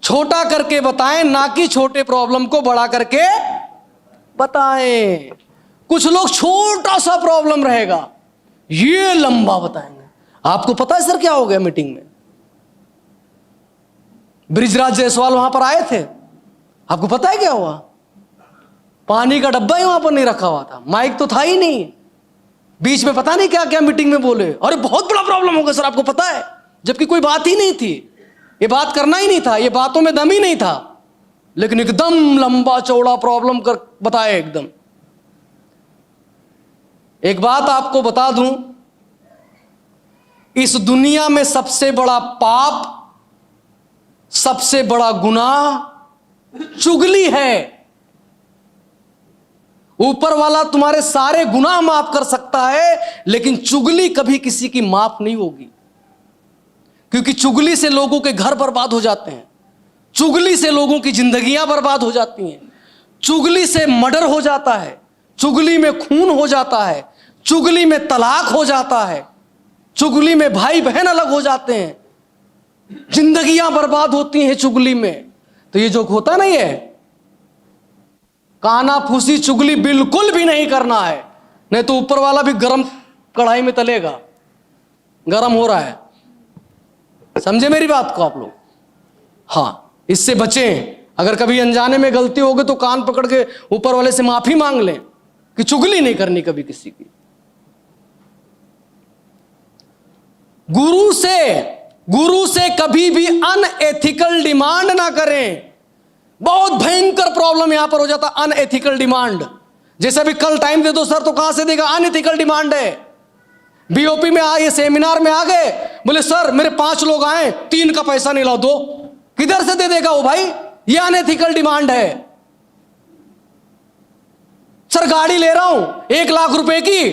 छोटा करके बताएं, ना कि छोटे प्रॉब्लम को बड़ा करके बताएं। कुछ लोग छोटा सा प्रॉब्लम रहेगा, ये लंबा बताएंगे। आपको पता है सर क्या हो गया मीटिंग में? ब्रिजराज जायसवाल वहां पर आए थे, आपको पता है क्या हुआ? पानी का डब्बा ही वहां पर नहीं रखा हुआ था, माइक तो था ही नहीं। बीच में पता नहीं क्या क्या मीटिंग में बोले, अरे बहुत बड़ा प्रॉब्लम होगा सर, आपको पता है, जबकि कोई बात ही नहीं थी, ये बात करना ही नहीं था, ये बातों में दम ही नहीं था, लेकिन एकदम लंबा चौड़ा प्रॉब्लम कर बताया एकदम। एक बात आपको बता दूं, इस दुनिया में सबसे बड़ा पाप, सबसे बड़ा गुनाह चुगली है। ऊपर वाला तुम्हारे सारे गुनाह माफ कर सकता है, लेकिन चुगली कभी किसी की माफ नहीं होगी, क्योंकि चुगली से लोगों के घर बर्बाद हो जाते हैं, चुगली से लोगों की जिंदगियां बर्बाद हो जाती हैं, चुगली से मर्डर हो जाता है, चुगली में खून हो जाता है, चुगली में तलाक हो जाता है, चुगली में भाई बहन अलग हो जाते हैं, जिंदगियां बर्बाद होती हैं चुगली में। तो ये जो होता नहीं है, काना फूसी चुगली बिल्कुल भी नहीं करना है, नहीं तो ऊपर वाला भी गरम कढ़ाई में तलेगा, गरम हो रहा है। समझे मेरी बात को आप लोग? हाँ, इससे बचें। अगर कभी अनजाने में गलती होगी तो कान पकड़ के ऊपर वाले से माफी मांग लें कि चुगली नहीं करनी कभी किसी की। गुरु से कभी भी अनएथिकल डिमांड ना करें। बहुत भयंकर प्रॉब्लम यहां पर हो जाता, अनएथिकल डिमांड। जैसे अभी कल टाइम दे दो सर, तो कहां से देगा? अनएथिकल डिमांड है। बीओपी में आए, सेमिनार में आ गए, बोले सर मेरे 5 लोग आए, 3 का पैसा नहीं लाओ, दो। किधर से दे देगा वो भाई? ये अनएथिकल डिमांड है। सर गाड़ी ले रहा हूं 1 लाख रुपए की,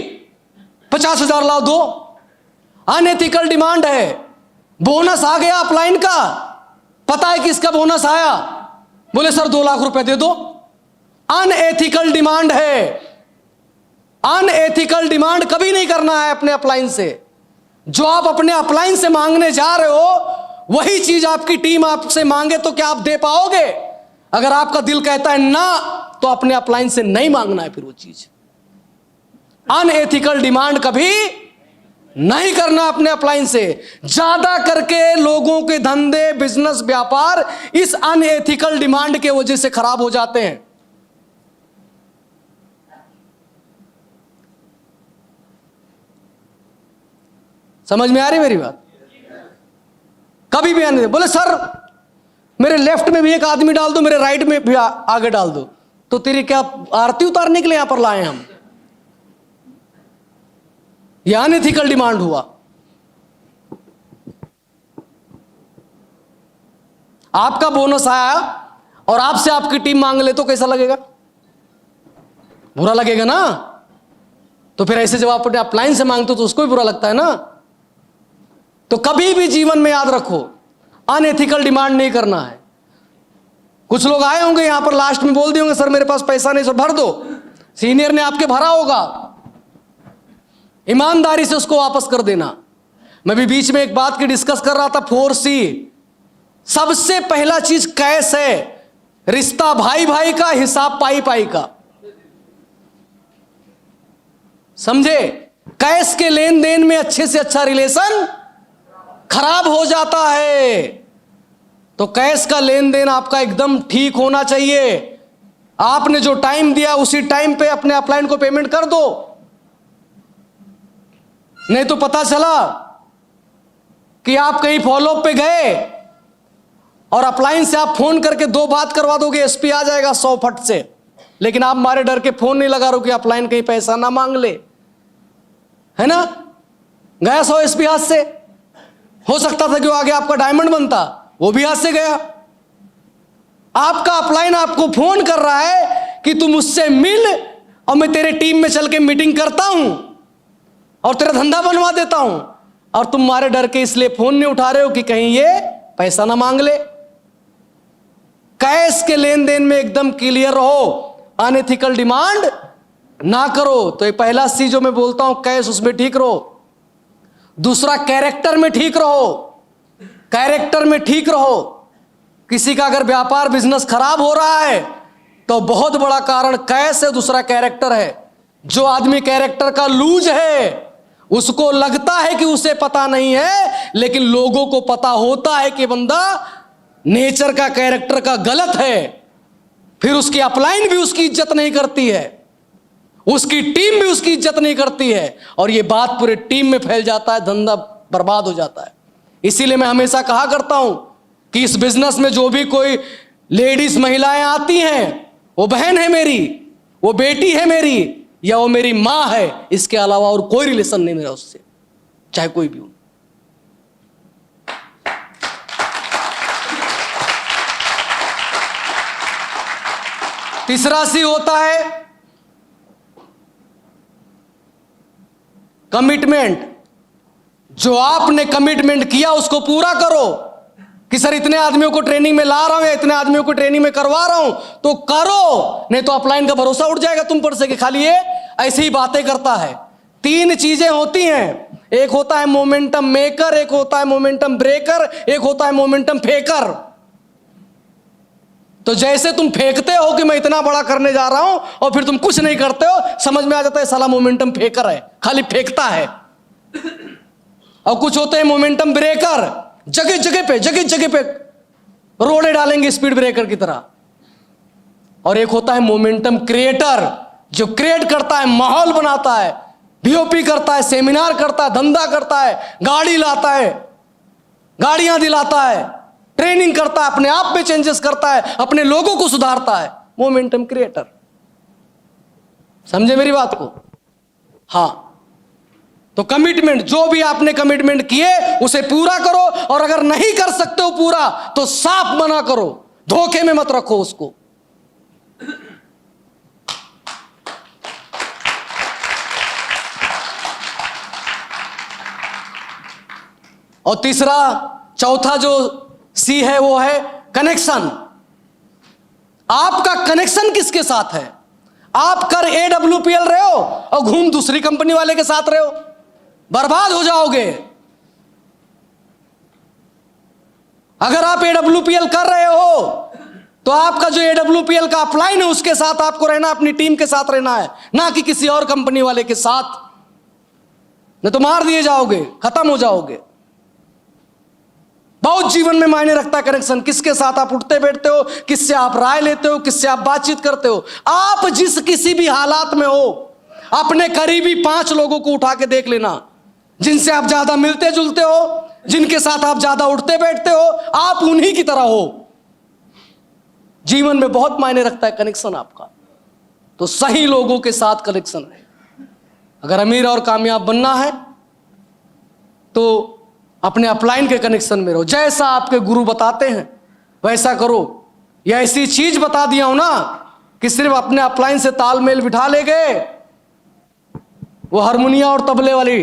50,000 लाओ, दो। अनएथिकल डिमांड है। बोनस आ गया अपलाइन का, पता है किसका बोनस आया? बोले सर 2 लाख रुपए दे दो। अनएथिकल डिमांड है। अनएथिकल डिमांड कभी नहीं करना है अपने अपलाइन से। जो आप अपने अपलाइन से मांगने जा रहे हो, वही चीज आपकी टीम आपसे मांगे तो क्या आप दे पाओगे? अगर आपका दिल कहता है ना, तो अपने अपलाइन से नहीं मांगना है फिर वो चीज। अनएथिकल डिमांड कभी नहीं करना अपने अपलाइन से। ज्यादा करके लोगों के धंधे, बिजनेस, व्यापार इस अनएथिकल डिमांड के वजह से खराब हो जाते हैं। समझ में आ रही मेरी बात? कभी भी आने दे। बोले सर मेरे लेफ्ट में भी एक आदमी डाल दो, मेरे राइट में भी आगे डाल दो, तो तेरी क्या आरती उतारने के लिए यहां पर लाए हम? यह अनएथिकल डिमांड हुआ। आपका बोनस आया और आपसे आपकी टीम मांग ले तो कैसा लगेगा? बुरा लगेगा ना। तो फिर ऐसे जब आप अपने अपलाइन से मांगते हो तो उसको भी बुरा लगता है ना। तो कभी भी जीवन में याद रखो, अनएथिकल डिमांड नहीं करना है। कुछ लोग आए होंगे यहां पर, लास्ट में बोल दिए होंगे सर मेरे पास पैसा नहीं, सर भर दो। सीनियर ने आपके भरा होगा, ईमानदारी से उसको वापस कर देना। मैं भी बीच में एक बात की डिस्कस कर रहा था, 4C। सबसे पहला चीज कैश है। रिश्ता भाई भाई का, हिसाब पाई पाई का। समझे? कैश के लेन देन में अच्छे से अच्छा रिलेशन खराब हो जाता है। तो कैश का लेन देन आपका एकदम ठीक होना चाहिए। आपने जो टाइम दिया उसी टाइम पे अपने अपलाइन को पेमेंट कर दो। नहीं तो पता चला कि आप कहीं फॉलोअप पे गए और अपलाइन से आप फोन करके 2 बात करवा दोगे, एसपी आ जाएगा 100 फट से, लेकिन आप मारे डर के फोन नहीं लगा रहे कि अपलाइन कहीं पैसा ना मांग ले, है ना? गया 100 एसपी हाथ से। हो सकता था कि वो आगे आपका डायमंड बनता, वो भी हाथ से गया। आपका अपलाइन आपको फोन कर रहा है कि तू मुझसे मिल और मैं तेरे टीम में चल के मीटिंग करता हूं और तेरा धंधा बनवा देता हूं, और तुम मारे डर के इसलिए फोन नहीं उठा रहे हो कि कहीं ये पैसा ना मांग ले। कैश के लेन देन में एकदम क्लियर रहो, अनएथिकल डिमांड ना करो। तो ये पहला सी जो मैं बोलता हूं, कैश, उसमें ठीक रहो। दूसरा कैरेक्टर में ठीक रहो, कैरेक्टर में ठीक रहो। किसी का अगर व्यापार बिजनेस खराब हो रहा है तो बहुत बड़ा कारण कैसे दूसरा कैरेक्टर है। जो आदमी कैरेक्टर का लूज है उसको लगता है कि उसे पता नहीं है, लेकिन लोगों को पता होता है कि बंदा नेचर का कैरेक्टर का गलत है। फिर उसकी अपलाइन भी उसकी इज्जत नहीं करती है, उसकी टीम भी उसकी इज्जत नहीं करती है, और ये बात पूरे टीम में फैल जाता है, धंधा बर्बाद हो जाता है। इसीलिए मैं हमेशा कहा करता हूं कि इस बिजनेस में जो भी कोई लेडीज महिलाएं आती हैं, वो बहन है मेरी, वो बेटी है मेरी, या वो मेरी मां है, इसके अलावा और कोई रिलेशन नहीं मेरा उससे, चाहे कोई भी हो। तीसरा सी होता है कमिटमेंट। जो आपने कमिटमेंट किया उसको पूरा करो। कि सर इतने आदमियों को ट्रेनिंग में ला रहा हूं या इतने आदमियों को ट्रेनिंग में करवा रहा हूं, तो करो, नहीं तो अपलाइन का भरोसा उठ जाएगा तुम पर से कि खाली ये ऐसी ही बातें करता है। 3 चीजें होती हैं, एक होता है मोमेंटम मेकर, एक होता है मोमेंटम ब्रेकर, एक होता है मोमेंटम फेकर। तो जैसे तुम फेंकते हो कि मैं इतना बड़ा करने जा रहा हूं और फिर तुम कुछ नहीं करते हो, समझ में आ जाता है साला मोमेंटम फेकर है, खाली फेंकता है। और कुछ होते हैं मोमेंटम ब्रेकर, जगह जगह पे रोड़े डालेंगे स्पीड ब्रेकर की तरह। और एक होता है मोमेंटम क्रिएटर, जो क्रिएट करता है, माहौल बनाता है, बीओपी करता है, सेमिनार करता है, धंधा करता है, गाड़ी लाता है, गाड़ियां दिलाता है, ट्रेनिंग करता है, अपने आप में चेंजेस करता है, अपने लोगों को सुधारता है। Momentum creator. समझे मेरी बात को? हाँ, तो कमिटमेंट, जो भी आपने कमिटमेंट किए उसे पूरा करो, और अगर नहीं कर सकते हो पूरा तो साफ मना करो, धोखे में मत रखो उसको। और तीसरा, चौथा जो सी है वो है कनेक्शन। आपका कनेक्शन किसके साथ है? आप कर AWPL रहे हो और घूम दूसरी कंपनी वाले के साथ रहे हो, बर्बाद हो जाओगे। अगर आप AWPL कर रहे हो तो आपका जो AWPL का अपलाइन है उसके साथ आपको रहना, अपनी टीम के साथ रहना है, ना कि किसी और कंपनी वाले के साथ। नहीं तो मार दिए जाओगे, खत्म हो जाओगे। बहुत जीवन में मायने रखता है कनेक्शन, किसके साथ आप उठते बैठते हो, किससे आप राय लेते हो, किससे आप बातचीत करते हो। आप जिस किसी भी हालात में हो, अपने करीबी 5 लोगों को उठा के देख लेना, जिनसे आप ज्यादा मिलते जुलते हो, जिनके साथ आप ज्यादा उठते बैठते हो, आप उन्हीं की तरह हो। जीवन में बहुत मायने रखता है कनेक्शन आपका, तो सही लोगों के साथ कनेक्शन है। अगर अमीर और कामयाब बनना है तो अपने अपलाइन के कनेक्शन में रहो। जैसा आपके गुरु बताते हैं वैसा करो। या ऐसी चीज बता दिया हूं ना कि सिर्फ अपने अपलाइन से तालमेल बिठा ले गए, वो हारमोनिया और तबले वाली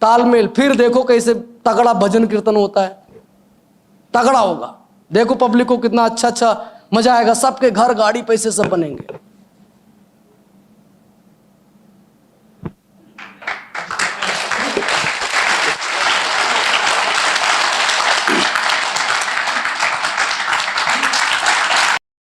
तालमेल, फिर देखो कैसे तगड़ा भजन कीर्तन होता है, तगड़ा होगा। देखो पब्लिक को कितना अच्छा अच्छा मजा आएगा, सबके घर गाड़ी पैसे सब बनेंगे।